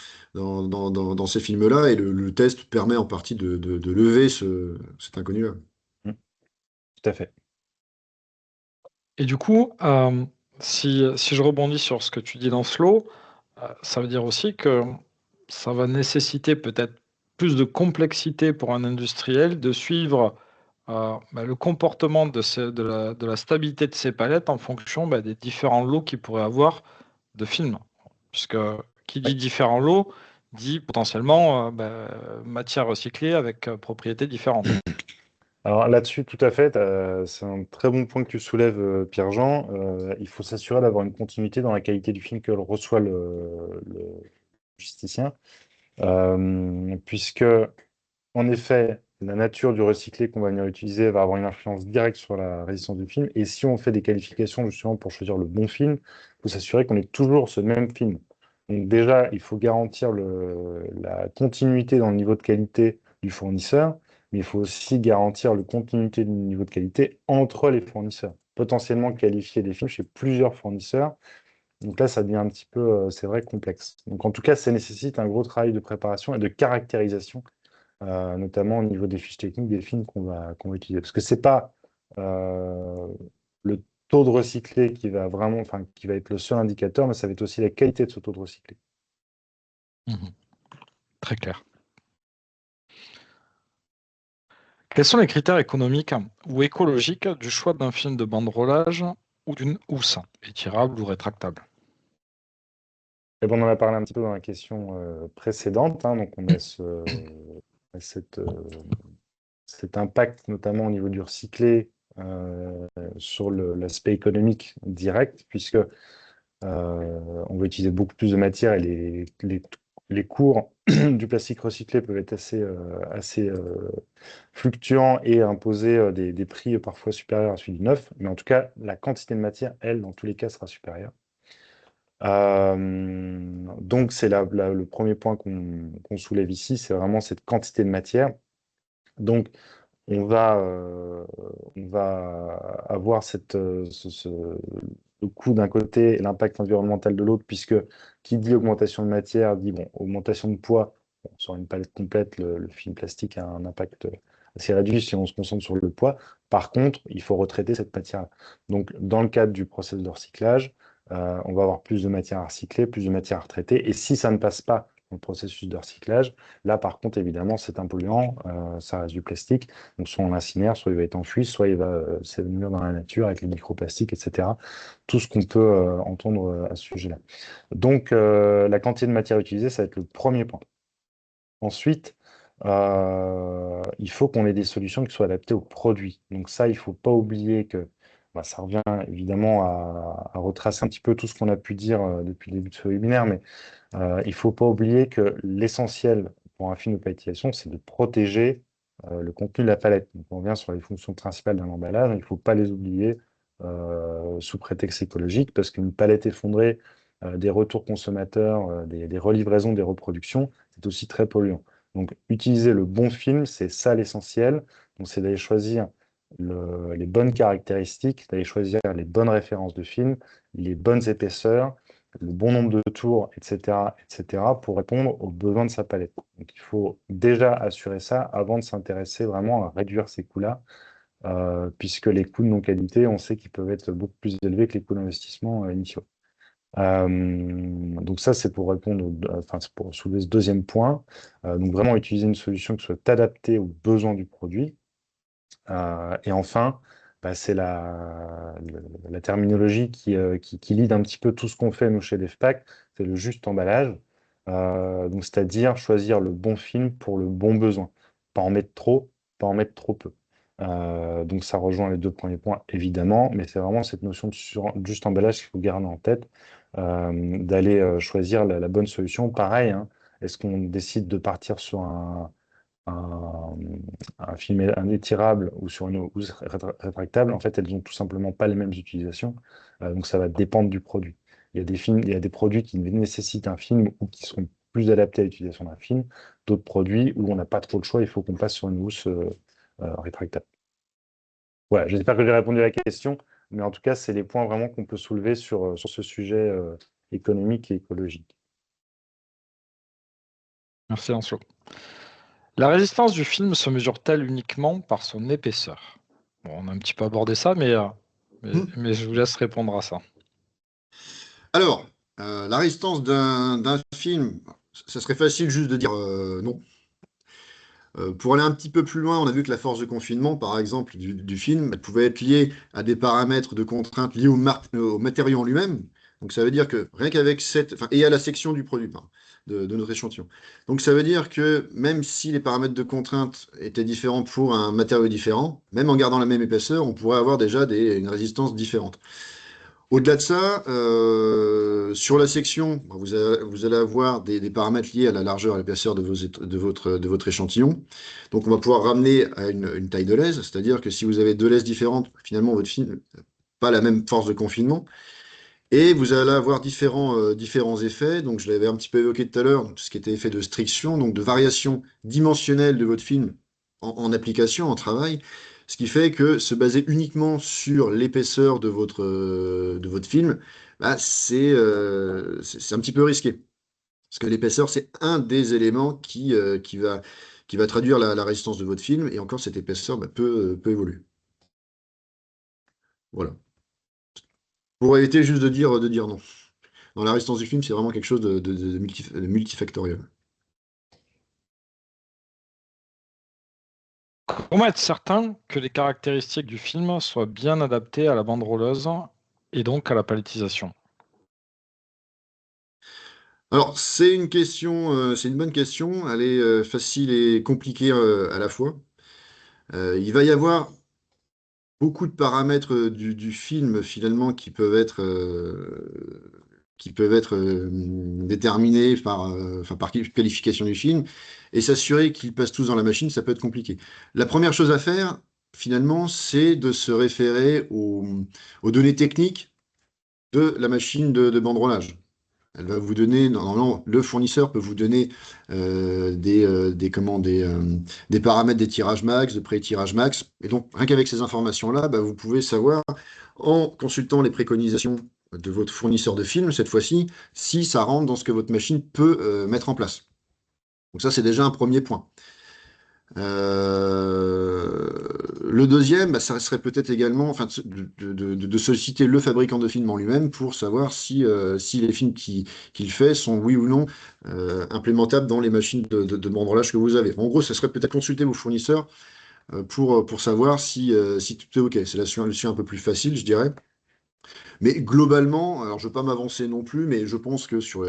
ces films-là, et le test permet en partie de lever cet inconnu-là. Mm, tout à fait. Et du coup, si je rebondis sur ce que tu dis, Lancelot, ça veut dire aussi que ça va nécessiter peut-être plus de complexité pour un industriel de suivre le comportement de la stabilité de ses palettes en fonction des différents lots qu'il pourrait avoir de films. Puisque qui dit Ouais. différents lots dit potentiellement matière recyclée avec propriétés différentes. Alors là-dessus, tout à fait, c'est un très bon point que tu soulèves, Pierre-Jean. Il faut s'assurer d'avoir une continuité dans la qualité du film que reçoit le logisticien, puisque, en effet, la nature du recyclé qu'on va venir utiliser va avoir une influence directe sur la résistance du film. Et si on fait des qualifications justement pour choisir le bon film, il faut s'assurer qu'on ait toujours ce même film. Donc déjà, il faut garantir la continuité dans le niveau de qualité du fournisseur, mais il faut aussi garantir la continuité du niveau de qualité entre les fournisseurs. Potentiellement qualifier des films chez plusieurs fournisseurs. Donc là, ça devient un petit peu, c'est vrai, complexe. Donc en tout cas, ça nécessite un gros travail de préparation et de caractérisation, notamment au niveau des fiches techniques des films qu'on va utiliser. Parce que c'est pas euh, le taux de recyclé qui va vraiment, enfin, qui va être le seul indicateur, mais ça va être aussi la qualité de ce taux de recyclé. Mhm. Très clair. Quels sont les critères économiques ou écologiques du choix d'un film de banderolage ou d'une housse, étirable ou rétractable? Et bon, on en a parlé un petit peu dans la question précédente, hein, donc on a cette, cet impact notamment au niveau du recyclé sur l'aspect économique direct, puisque on va utiliser beaucoup plus de matière et les cours du plastique recyclé peuvent être assez fluctuants et imposer des prix parfois supérieurs à celui du neuf. Mais en tout cas, la quantité de matière, elle, dans tous les cas, sera supérieure. Donc, c'est le premier point qu'on soulève ici, c'est vraiment cette quantité de matière. Donc, on va, euh, on va avoir le coût d'un côté et l'impact environnemental de l'autre, puisque qui dit augmentation de matière dit bon, augmentation de poids. Bon, sur une palette complète, le film plastique a un impact assez réduit si on se concentre sur le poids. Par contre, il faut retraiter cette matière. Donc, dans le cadre du processus de recyclage, on va avoir plus de matière à recycler, plus de matière à retraiter. Et si ça ne passe pas dans le processus de recyclage, là, par contre, évidemment, c'est un polluant, ça reste du plastique. Donc, soit on l'incinère, soit il va être enfoui, soit il va s'évanouir dans la nature avec les microplastiques, etc. Tout ce qu'on peut entendre à ce sujet-là. Donc, la quantité de matière utilisée, ça va être le premier point. Ensuite, il faut qu'on ait des solutions qui soient adaptées aux produits. Donc ça, il ne faut pas oublier que ça revient évidemment à retracer un petit peu tout ce qu'on a pu dire depuis le début de ce webinaire, mais il ne faut pas oublier que l'essentiel pour un film de palettisation, c'est de protéger le contenu de la palette. Donc, on revient sur les fonctions principales d'un emballage. Il ne faut pas les oublier sous prétexte écologique, parce qu'une palette effondrée, des retours consommateurs, des relivraisons, des reproductions, c'est aussi très polluant. Donc, utiliser le bon film, c'est ça l'essentiel. Donc, c'est d'aller choisir les bonnes caractéristiques, d'aller choisir les bonnes références de film, les bonnes épaisseurs, le bon nombre de tours, etc., pour répondre aux besoins de sa palette. Donc, il faut déjà assurer ça avant de s'intéresser vraiment à réduire ces coûts-là, puisque les coûts de non-qualité, on sait qu'ils peuvent être beaucoup plus élevés que les coûts d'investissement initiaux. Donc ça, c'est pour répondre, enfin, c'est pour soulever ce deuxième point. Donc vraiment utiliser une solution qui soit adaptée aux besoins du produit. Et enfin, c'est la terminologie qui lead un petit peu tout ce qu'on fait, nous, chez DevPack, c'est le juste emballage. Donc, c'est-à-dire choisir le bon film pour le bon besoin. Pas en mettre trop, pas en mettre trop peu. Donc, ça rejoint les deux premiers points, évidemment, mais c'est vraiment cette notion de juste emballage qu'il faut garder en tête, d'aller choisir la bonne solution. Pareil, hein, est-ce qu'on décide de partir sur un, un film étirable ou sur une housse rétractable, en fait, elles n'ont tout simplement pas les mêmes utilisations. Donc, ça va dépendre du produit. Il y a des films, il y a des produits qui nécessitent un film ou qui sont plus adaptés à l'utilisation d'un film, d'autres produits où on n'a pas trop le choix, il faut qu'on passe sur une housse rétractable. Ouais, j'espère que j'ai répondu à la question, mais en tout cas, c'est les points vraiment qu'on peut soulever sur ce sujet économique et écologique. Merci Lancelot. La résistance du film se mesure-t-elle uniquement par son épaisseur? Bon, on a un petit peu abordé ça, mais je vous laisse répondre à ça. Alors, la résistance d'un film, ça serait facile juste de dire non. Pour aller un petit peu plus loin, on a vu que la force de confinement, par exemple, du film, elle pouvait être liée à des paramètres de contraintes liés au matériau en lui-même. Donc ça veut dire que rien qu'avec cette, enfin, et à la section du produit, pardon, de notre échantillon. Donc ça veut dire que même si les paramètres de contrainte étaient différents pour un matériau différent, même en gardant la même épaisseur, on pourrait avoir déjà une résistance différente. Au-delà de ça, sur la section, vous allez avoir des paramètres liés à la largeur et l'épaisseur de votre échantillon. Donc, on va pouvoir ramener à une taille de lèse, c'est-à-dire que si vous avez deux lèses différentes, finalement, votre film n'a pas la même force de confinement. Et vous allez avoir différents effets. Donc, je l'avais un petit peu évoqué tout à l'heure, tout ce qui était effet de striction, donc de variation dimensionnelle de votre film en application, en travail. Ce qui fait que se baser uniquement sur l'épaisseur de votre film, bah, c'est un petit peu risqué. Parce que l'épaisseur, c'est un des éléments qui va traduire la résistance de votre film. Et encore, cette épaisseur bah, peut évoluer. Voilà. Pour éviter juste de dire non. Dans la résistance du film, c'est vraiment quelque chose de multifactoriel. Comment être certain que les caractéristiques du film soient bien adaptées à la bande rolleuse et donc à la palettisation? Alors, c'est une bonne question. Elle est facile et compliquée à la fois. Il va y avoir beaucoup de paramètres du film finalement qui peuvent être déterminés enfin, par qualification du film, et s'assurer qu'ils passent tous dans la machine, ça peut être compliqué. La première chose à faire, finalement, c'est de se référer aux données techniques de la machine de banderonnage. Elle va vous donner, normalement, le fournisseur peut vous donner des paramètres des tirages max, de pré-tirage max. Et donc, rien qu'avec ces informations-là, bah, vous pouvez savoir, en consultant les préconisations de votre fournisseur de film, cette fois-ci, si ça rentre dans ce que votre machine peut mettre en place. Donc ça, c'est déjà un premier point. Le deuxième, bah, ça serait peut-être également enfin, de solliciter le fabricant de film en lui-même pour savoir si les films qu'il fait sont oui ou non implémentables dans les machines de branlage que vous avez. En gros, ça serait peut-être consulter vos fournisseurs pour savoir si tout est OK. C'est là-dessus un peu plus facile, je dirais. Mais globalement, alors je ne veux pas m'avancer non plus, mais je pense que sur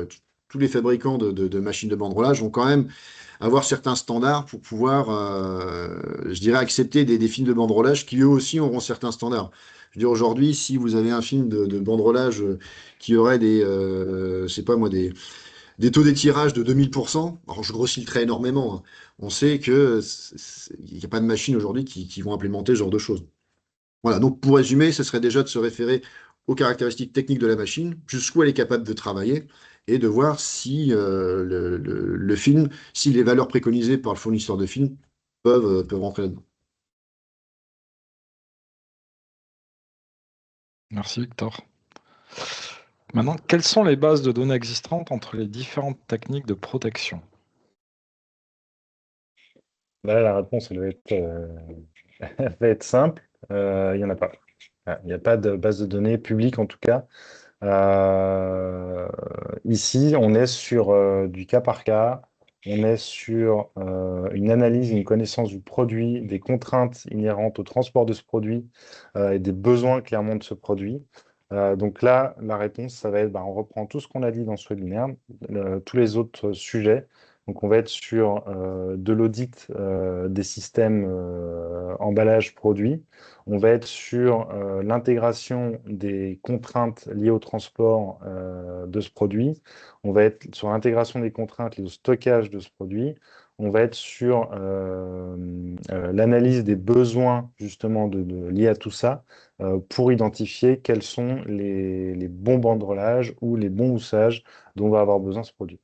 tous les fabricants de machines de banderolage vont quand même avoir certains standards pour pouvoir, je dirais, accepter des films de banderolage qui eux aussi auront certains standards. Je veux dire, aujourd'hui, si vous avez un film de banderolage qui aurait je sais pas moi, des taux d'étirage de 2000%, alors je grossis le trait énormément, hein, on sait que il n'y a pas de machines aujourd'hui qui vont implémenter ce genre de choses. Voilà, donc pour résumer, ce serait déjà de se référer aux caractéristiques techniques de la machine, jusqu'où elle est capable de travailler, et de voir si le film, si les valeurs préconisées par le fournisseur de film peuvent rentrer là-dedans. Merci Victor. Maintenant, quelles sont les bases de données existantes entre les différentes techniques de protection? Là, la réponse, elle va être simple. Il n'y en a pas. Il n'y a pas de base de données publique, en tout cas. Euh, Ici, on est sur du cas par cas. On est sur une analyse, une connaissance du produit, des contraintes inhérentes au transport de ce produit et des besoins clairement de ce produit. Donc là, la réponse, ça va être, bah, on reprend tout ce qu'on a dit dans ce webinaire, tous les autres sujets. Donc on va être sur de l'audit des systèmes emballage produit. On va être sur l'intégration des contraintes liées au transport de ce produit. On va être sur l'intégration des contraintes liées au stockage de ce produit. On va être sur l'analyse des besoins justement liés à tout ça pour identifier quels sont les bons banderolages ou les bons houssages dont va avoir besoin ce produit.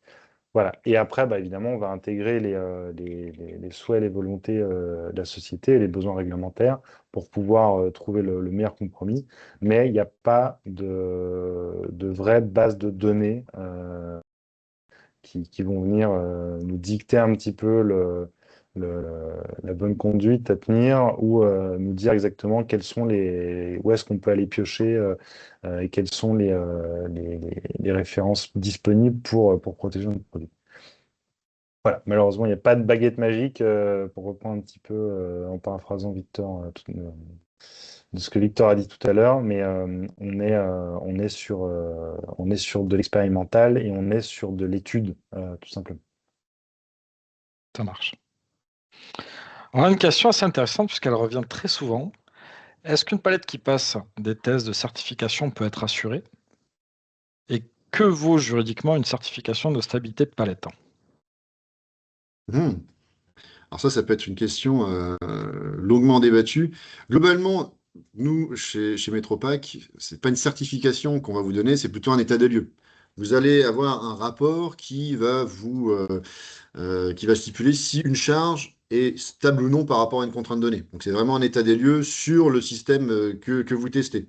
Voilà. Et après, bah, évidemment, on va intégrer les souhaits, les volontés de la société, les besoins réglementaires pour pouvoir trouver le meilleur compromis. Mais il n'y a pas de vraie base de données qui vont venir nous dicter un petit peu la bonne conduite à tenir ou nous dire exactement où est-ce qu'on peut aller piocher et quelles sont les références disponibles pour protéger notre produit. Voilà, malheureusement, il n'y a pas de baguette magique, pour reprendre un petit peu en paraphrasant Victor, de ce que Victor a dit tout à l'heure, mais on est sur de l'expérimental et on est sur de l'étude, tout simplement. Ça marche. On a une question assez intéressante puisqu'elle revient très souvent. Est-ce qu'une palette qui passe des tests de certification peut être assurée? Et que vaut juridiquement une certification de stabilité de palette? Hmm. Alors ça peut être une question longuement débattue. Globalement, nous, chez Metropack, c'est pas une certification qu'on va vous donner, c'est plutôt un état des lieux. Vous allez avoir un rapport qui va stipuler si une charge est stable ou non par rapport à une contrainte donnée. Donc c'est vraiment un état des lieux sur le système que vous testez.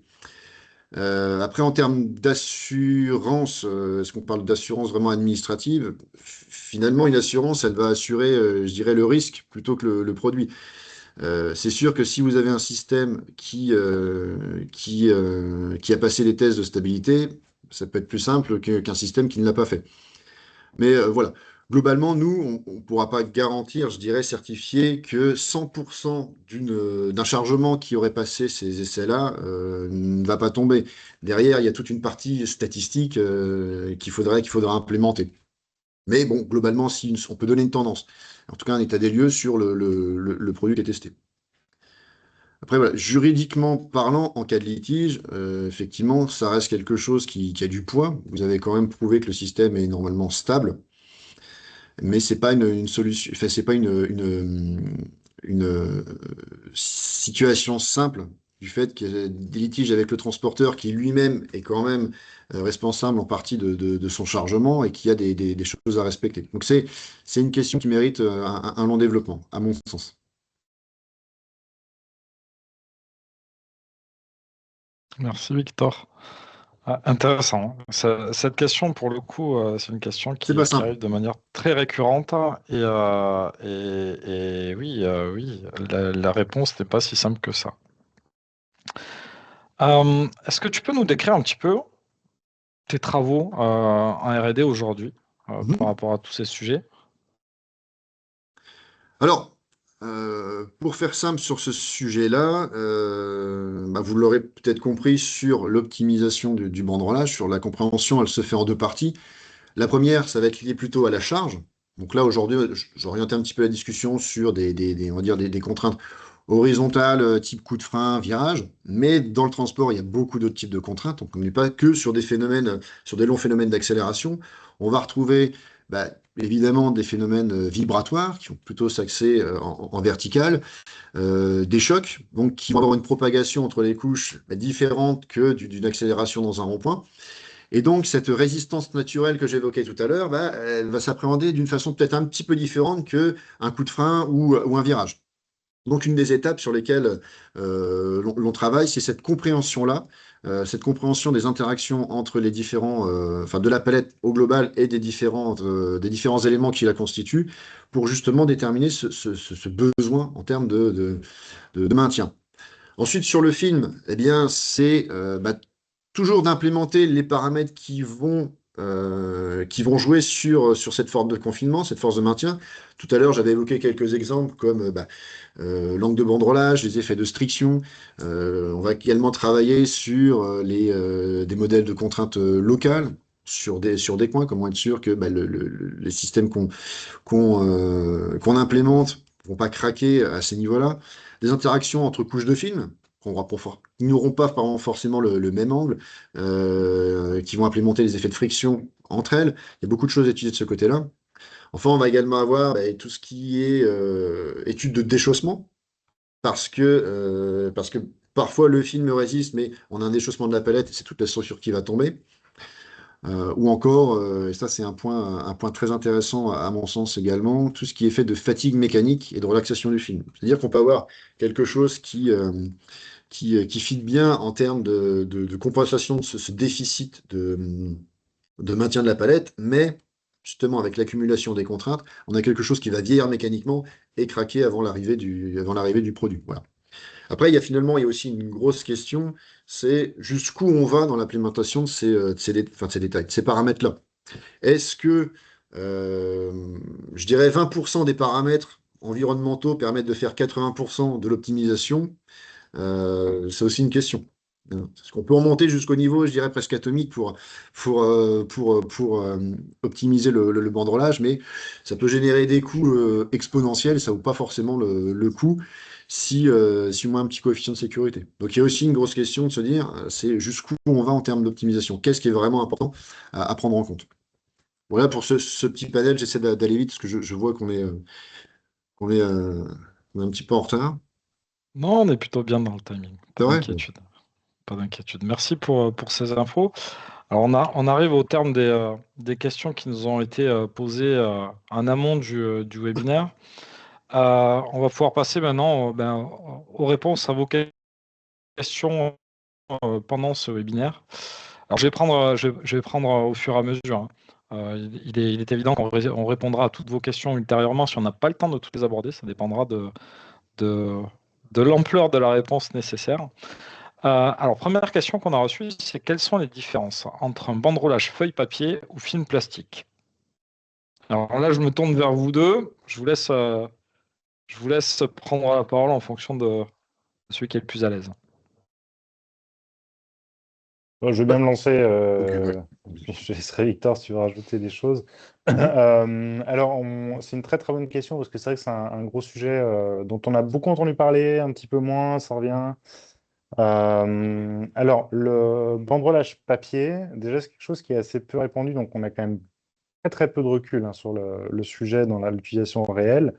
Après, en termes d'assurance, est-ce qu'on parle d'assurance vraiment administrative? Finalement, une assurance, elle va assurer, je dirais, le risque plutôt que le produit. C'est sûr que si vous avez un système qui a passé les tests de stabilité, ça peut être plus simple qu'un système qui ne l'a pas fait. Mais voilà, globalement, nous, on ne pourra pas garantir, je dirais, certifier que 100% d'un chargement qui aurait passé ces essais-là ne va pas tomber. Derrière, il y a toute une partie statistique qu'il faudra implémenter. Mais bon, globalement, si on peut donner une tendance, en tout cas un état des lieux sur le produit qui est testé. Après, voilà, juridiquement parlant, en cas de litige, effectivement, ça reste quelque chose qui a du poids. Vous avez quand même prouvé que le système est normalement stable. Mais c'est pas une solution, enfin, c'est pas une situation simple du fait qu'il y a des litiges avec le transporteur qui lui-même est quand même responsable en partie de son chargement et qui a des choses à respecter. Donc c'est une question qui mérite un long développement, à mon sens. Merci Victor. Ah, intéressant. Cette question, pour le coup, c'est une question C'est pas qui simple. arrive de manière très récurrente. Et oui, oui, la réponse n'est pas si simple que ça. Est-ce que tu peux nous décrire un petit peu tes travaux en R&D aujourd'hui par Mhm. rapport à tous ces sujets? Alors, pour faire simple sur ce sujet-là, bah, vous l'aurez peut-être compris sur l'optimisation du banderolage, sur la compréhension, elle se fait en deux parties. La première, ça va être lié plutôt à la charge. Donc là, aujourd'hui, j'oriente un petit peu la discussion sur on va dire des contraintes horizontales, type coup de frein, virage. Mais dans le transport, il y a beaucoup d'autres types de contraintes. Donc on n'est pas que sur des phénomènes, sur des longs phénomènes d'accélération. On va retrouver bah, évidemment des phénomènes vibratoires qui vont plutôt s'axer en vertical, des chocs, donc qui vont avoir une propagation entre les couches bah, différente que d'une accélération dans un rond-point. Et donc, cette résistance naturelle que j'évoquais tout à l'heure, bah, elle va s'appréhender d'une façon peut-être un petit peu différente qu'un coup de frein ou un virage. Donc, une des étapes sur lesquelles l'on travaille, c'est cette compréhension-là, cette compréhension des interactions entre les différents, enfin de la palette au global et des différents éléments qui la constituent, pour justement déterminer ce besoin en termes de maintien. Ensuite, sur le film, eh bien, c'est bah, toujours d'implémenter les paramètres qui vont jouer sur cette forme de confinement, cette force de maintien. Tout à l'heure, j'avais évoqué quelques exemples comme l'angle de banderolage, les effets de striction. On va également travailler sur des modèles de contraintes locales. Sur des coins, comment être sûr que bah, les systèmes qu'on implémente ne vont pas craquer à ces niveaux-là. Des interactions entre couches de film, qui n'auront pas forcément le même angle, qui vont implémenter les effets de friction entre elles. Il y a beaucoup de choses à étudier de ce côté-là. Enfin, on va également avoir bah, tout ce qui est étude de déchaussement, parce que parfois le film résiste, mais on a un déchaussement de la palette et c'est toute la structure qui va tomber. Ou encore, et ça c'est un point très intéressant à mon sens également, tout ce qui est fait de fatigue mécanique et de relaxation du film. C'est-à-dire qu'on peut avoir quelque chose qui fit bien en termes de compensation de ce déficit de maintien de la palette, mais justement avec l'accumulation des contraintes, on a quelque chose qui va vieillir mécaniquement et craquer avant l'arrivée du produit. Voilà. Après, il y a aussi une grosse question, c'est jusqu'où on va dans l'implémentation de ces détails, de ces paramètres-là. Est-ce que, je dirais, 20% des paramètres environnementaux permettent de faire 80% de l'optimisation? C'est aussi une question. Parce qu'on peut en monter jusqu'au niveau, je dirais, presque atomique pour optimiser le banderolage, mais ça peut générer des coûts exponentiels, ça vaut pas forcément le coût si on met un petit coefficient de sécurité. Donc il y a aussi une grosse question de se dire, c'est jusqu'où on va en termes d'optimisation. Qu'est-ce qui est vraiment important à prendre en compte? Voilà pour ce petit panel, j'essaie d'aller vite parce que je vois qu'on est, euh, on est un petit peu en retard. Non, on est plutôt bien dans le timing. Pas C'est vrai? d'inquiétude. Pas d'inquiétude. Merci pour ces infos. Alors, on arrive au terme des questions qui nous ont été posées en amont du webinaire. On va pouvoir passer maintenant aux réponses à vos questions pendant ce webinaire. Alors, je vais prendre au fur et à mesure, hein. Il est évident qu'on répondra à toutes vos questions ultérieurement si on n'a pas le temps de toutes les aborder. Ça dépendra de, de l'ampleur de la réponse nécessaire. Alors, première question qu'on a reçue, c'est quelles sont les différences entre un banderolage feuille papier ou film plastique? Alors là, je me tourne vers vous deux. Je vous laisse prendre la parole en fonction de celui qui est le plus à l'aise. Bon, je veux Ouais. bien me lancer. Ok, ouais. Je laisserai Victor si tu veux rajouter des choses. Mhm. Alors, c'est une très très bonne question parce que c'est vrai que c'est un gros sujet dont on a beaucoup entendu parler, un petit peu moins, ça revient. Alors, le banderolage papier, déjà, c'est quelque chose qui est assez peu répandu, donc on a quand même très très peu de recul hein, sur le sujet dans l'utilisation réelle.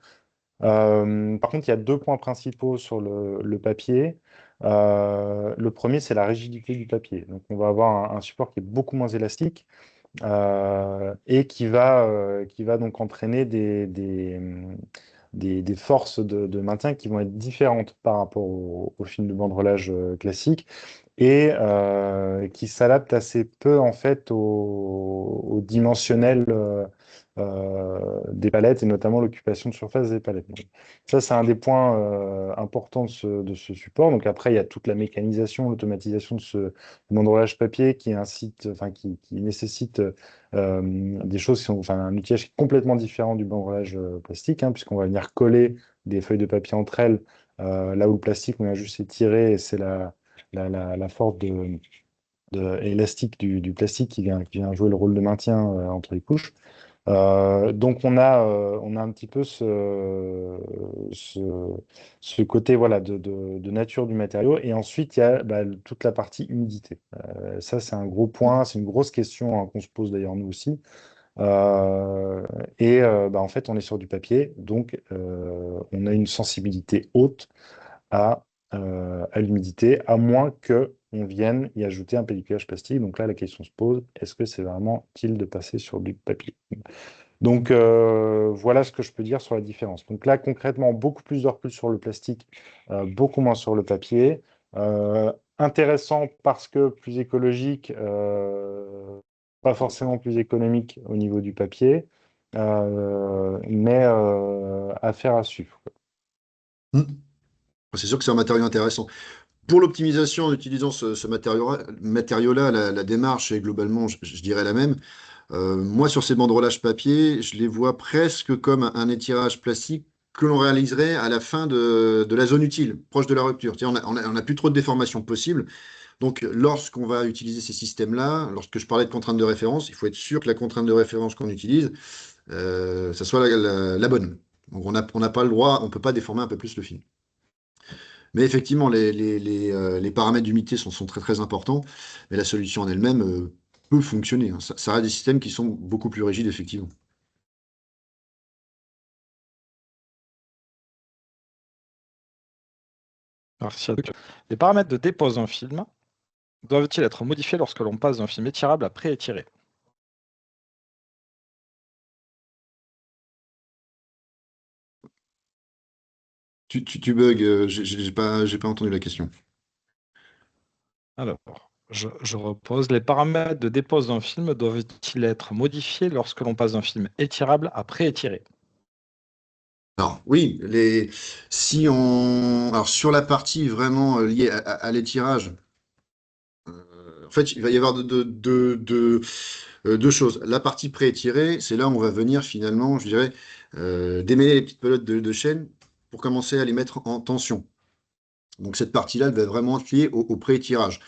Par contre, il y a deux points principaux sur le papier. Le premier, c'est la rigidité du papier. Donc, on va avoir un support qui est beaucoup moins élastique et qui va donc entraîner des forces de maintien qui vont être différentes par rapport au film de banderolage classique et qui s'adaptent assez peu en fait au dimensionnel des palettes et notamment l'occupation de surface des palettes. Donc, ça, c'est un des points importants de ce support. Donc après, il y a toute la mécanisation, l'automatisation de ce banderolage papier qui incite, enfin, qui nécessite des choses qui sont, enfin, un outillage qui est complètement différent du banderolage plastique, hein, puisqu'on va venir coller des feuilles de papier entre elles, là où le plastique, on a juste étiré et c'est la force élastique du plastique qui vient jouer le rôle de maintien entre les couches. Donc on a un petit peu ce, ce côté voilà, de nature du matériau. Et ensuite, il y a bah, toute la partie humidité. Ça, c'est un gros point, c'est une grosse question hein, qu'on se pose d'ailleurs nous aussi. Bah, en fait, on est sur du papier, donc on a une sensibilité haute à l'humidité, à moins que on vienne y ajouter un pelliculage plastique. Donc là, la question se pose, est-ce que c'est vraiment utile de passer sur du papier? Donc voilà ce que je peux dire sur la différence. Donc là, concrètement, beaucoup plus de recul sur le plastique, beaucoup moins sur le papier. Intéressant parce que plus écologique, pas forcément plus économique au niveau du papier, mais affaire à suivre. Mhm. C'est sûr que c'est un matériau intéressant. Pour l'optimisation en utilisant ce matériau-là, la démarche est globalement, je dirais la même. Moi, sur ces banderolages papier, je les vois presque comme un étirage plastique que l'on réaliserait à la fin de la zone utile, proche de la rupture. C'est-à-dire, on a plus trop de déformations possibles. Donc, lorsqu'on va utiliser ces systèmes-là, lorsque je parlais de contrainte de référence, il faut être sûr que la contrainte de référence qu'on utilise, ça soit la bonne. Donc, on n'a pas le droit, on ne peut pas déformer un peu plus le film. Mais effectivement, les paramètres d'humidité sont très très importants, mais la solution en elle-même peut fonctionner, hein. Ça reste des systèmes qui sont beaucoup plus rigides, effectivement. Merci à tous. Les paramètres de dépose d'un film doivent-ils être modifiés lorsque l'on passe d'un film étirable à pré-étiré? Tu bugs, j'ai pas entendu la question. Alors, je repose. Les paramètres de dépose d'un film doivent-ils être modifiés lorsque l'on passe d'un film étirable à pré-étiré? Alors, oui, si on, alors sur la partie vraiment liée à l'étirage, en fait, il va y avoir deux choses. La partie pré-étirée, c'est là où on va venir finalement, je dirais, démêler les petites pelotes de chaîne pour commencer à les mettre en tension. Donc cette partie-là, elle va vraiment être liée au pré-étirage.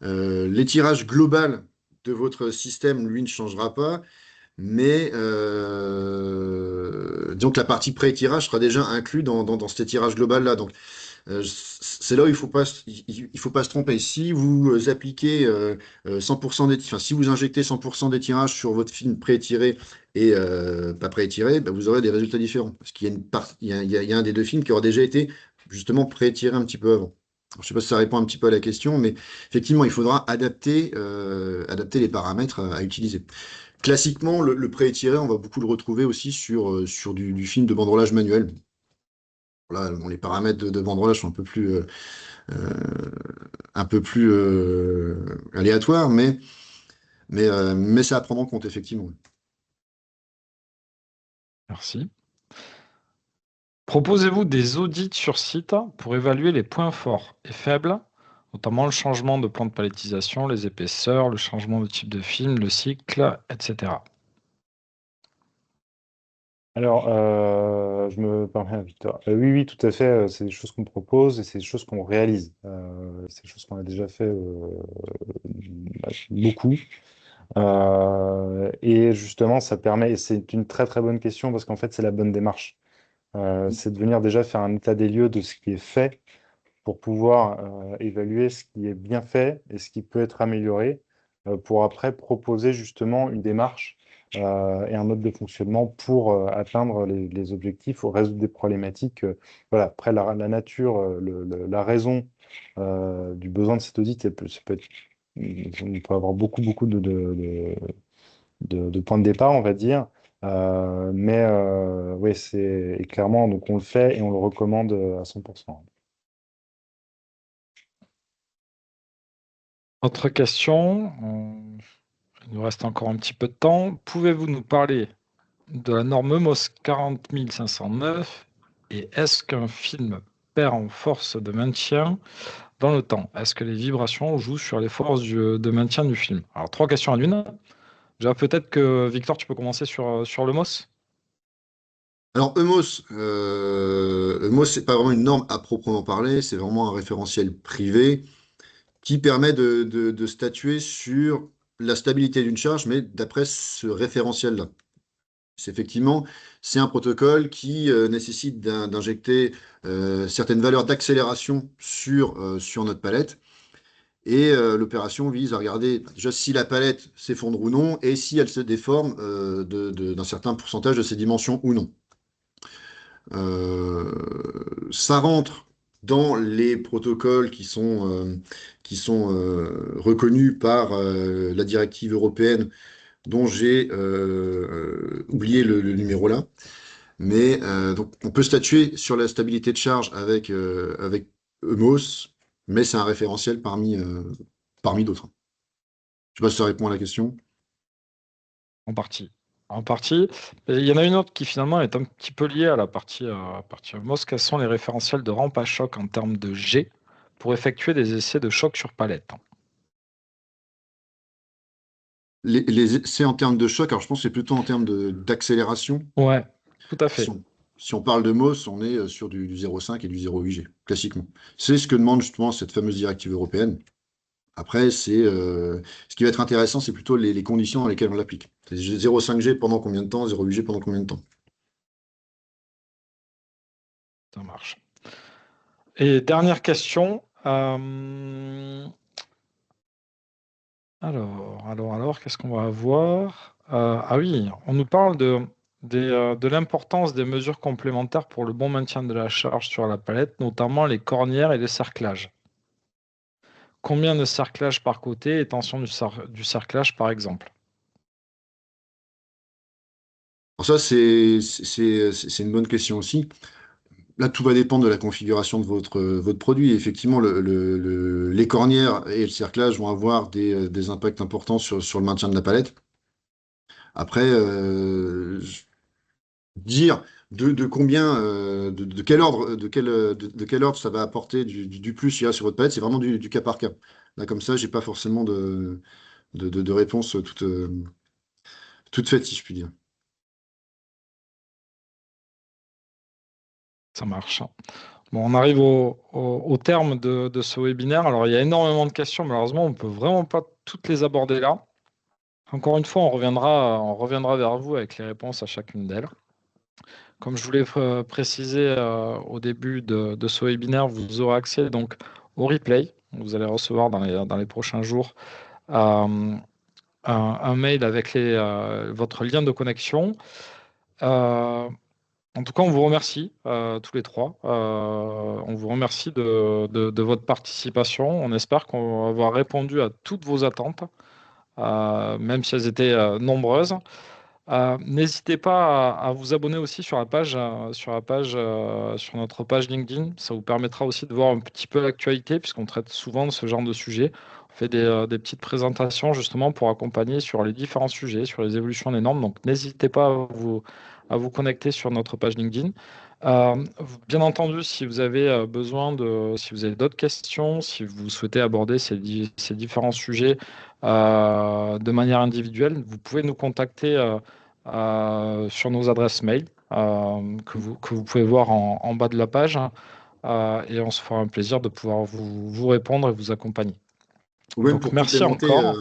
L'étirage global de votre système, lui, ne changera pas, mais donc la partie pré-étirage sera déjà inclus dans cet étirage global-là. Donc c'est là où il faut pas se tromper. Si vous appliquez 100% enfin, si vous injectez 100% d'étirage sur votre film pré-étiré et pas pré-étiré, bah, vous aurez des résultats différents. Parce qu'il y a il y a un des deux films qui aura déjà été justement pré-étiré un petit peu avant. Alors, je sais pas si ça répond un petit peu à la question, mais effectivement, il faudra adapter les paramètres à utiliser. Classiquement, le pré-étiré, on va beaucoup le retrouver aussi sur du film de banderolage manuel. Là, bon, les paramètres de banderolage sont euh, un peu plus aléatoires, mais c'est à prendre en compte, effectivement. Merci. Proposez-vous des audits sur site pour évaluer les points forts et faibles, notamment le changement de plan de palettisation, les épaisseurs, le changement de type de film, le cycle, etc. Alors, je me permets, Victor. Oui, oui, tout à fait. C'est des choses qu'on propose et c'est des choses qu'on réalise. C'est des choses qu'on a déjà fait beaucoup. Et justement, ça permet, et c'est une très très bonne question parce qu'en fait, c'est la bonne démarche. C'est de venir déjà faire un état des lieux de ce qui est fait pour pouvoir évaluer ce qui est bien fait et ce qui peut être amélioré pour après proposer justement une démarche et un mode de fonctionnement pour atteindre les objectifs ou résoudre des problématiques. Voilà. Après, la nature, la raison du besoin de cet audit, ça peut être, on peut avoir beaucoup, beaucoup de points de départ, on va dire. Mais oui, c'est et clairement, donc on le fait et on le recommande à 100%. Autre question, il nous reste encore un petit peu de temps. Pouvez-vous nous parler de la norme MOS 40509 et est-ce qu'un film perd en force de maintien dans le temps? Est-ce que les vibrations jouent sur les forces de maintien du film? Alors, trois questions à l'une. Déjà, peut-être que Victor, tu peux commencer sur le MOS. Alors, EMOS, c'est pas vraiment une norme à proprement parler, c'est vraiment un référentiel privé qui permet de statuer sur la stabilité d'une charge, mais d'après ce référentiel-là. Effectivement, c'est un protocole qui nécessite d'injecter certaines valeurs d'accélération sur notre palette. Et l'opération vise à regarder déjà si la palette s'effondre ou non, et si elle se déforme d'un certain pourcentage de ses dimensions ou non. Euh, Ça rentre dans les protocoles qui sont reconnus par la directive européenne dont j'ai oublié le numéro là. Mais donc on peut statuer sur la stabilité de charge avec EMOS, mais c'est un référentiel parmi d'autres. Je sais pas si ça répond à la question. En partie. En partie. Et il y en a une autre qui finalement est un petit peu liée à la partie MOS. Quels sont les référentiels de rampe à choc en termes de G pour effectuer des essais de choc sur palette? C'est en termes de choc, alors je pense que c'est plutôt en termes d'accélération. Ouais, tout à Si fait. on, si on parle de MOS, on est sur du 0,5 et du 0,8G, classiquement. C'est ce que demande justement cette fameuse directive européenne. Après, ce qui va être intéressant, c'est plutôt les conditions dans lesquelles on l'applique. C'est 0,5G pendant combien de temps, 0,8G pendant combien de temps. Ça marche. Et dernière question. Alors, qu'est-ce qu'on va avoir? Ah oui, on nous parle de l'importance des mesures complémentaires pour le bon maintien de la charge sur la palette, notamment les cornières et les cerclages. Combien de cerclages par côté et tension du cerclage par exemple? Alors ça, c'est une bonne question aussi. Là, tout va dépendre de la configuration de votre produit. Effectivement, les cornières et le cerclage vont avoir des impacts importants sur le maintien de la palette. Après, dire de combien, de quel ordre, de quel ordre ça va apporter du plus il y a sur votre palette, c'est vraiment du cas par cas. Là, comme ça, j'ai pas forcément de réponse toute faite, si je puis dire. Ça marche. Bon, on arrive au terme de ce webinaire. Alors, il y a énormément de questions. Malheureusement, on ne peut vraiment pas toutes les aborder là. Encore une fois, on reviendra vers vous avec les réponses à chacune d'elles. Comme je voulais préciser au début de ce webinaire, vous aurez accès donc au replay. Vous allez recevoir dans les prochains jours un mail avec votre lien de connexion. En tout cas, on vous remercie tous les trois. On vous remercie de votre participation. On espère qu'on va avoir répondu à toutes vos attentes, même si elles étaient nombreuses. N'hésitez pas à vous abonner aussi sur sur notre page LinkedIn. Ça vous permettra aussi de voir un petit peu l'actualité, puisqu'on traite souvent de ce genre de sujet. On fait des petites présentations justement pour accompagner sur les différents sujets, sur les évolutions des normes. Donc n'hésitez pas à vous connecter sur notre page LinkedIn. Bien entendu, si vous avez si vous avez d'autres questions, si vous souhaitez aborder ces différents sujets de manière individuelle, vous pouvez nous contacter sur nos adresses mail que vous pouvez voir en bas de la page. Et on se fera un plaisir de pouvoir vous répondre et vous accompagner. Ou Donc merci encore.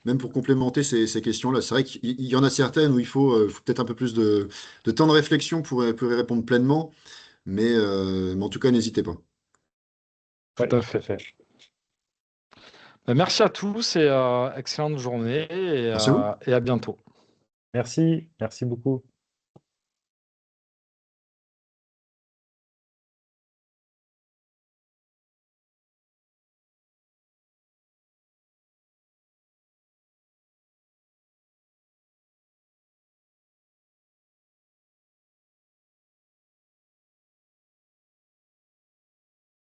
même pour complémenter ces questions-là. C'est vrai qu'il y en a certaines où il faut peut-être un peu plus de temps de réflexion pour y répondre pleinement, mais en tout cas, n'hésitez pas. Tout à fait. Merci à tous et excellente journée Merci à vous. et à bientôt. Merci beaucoup.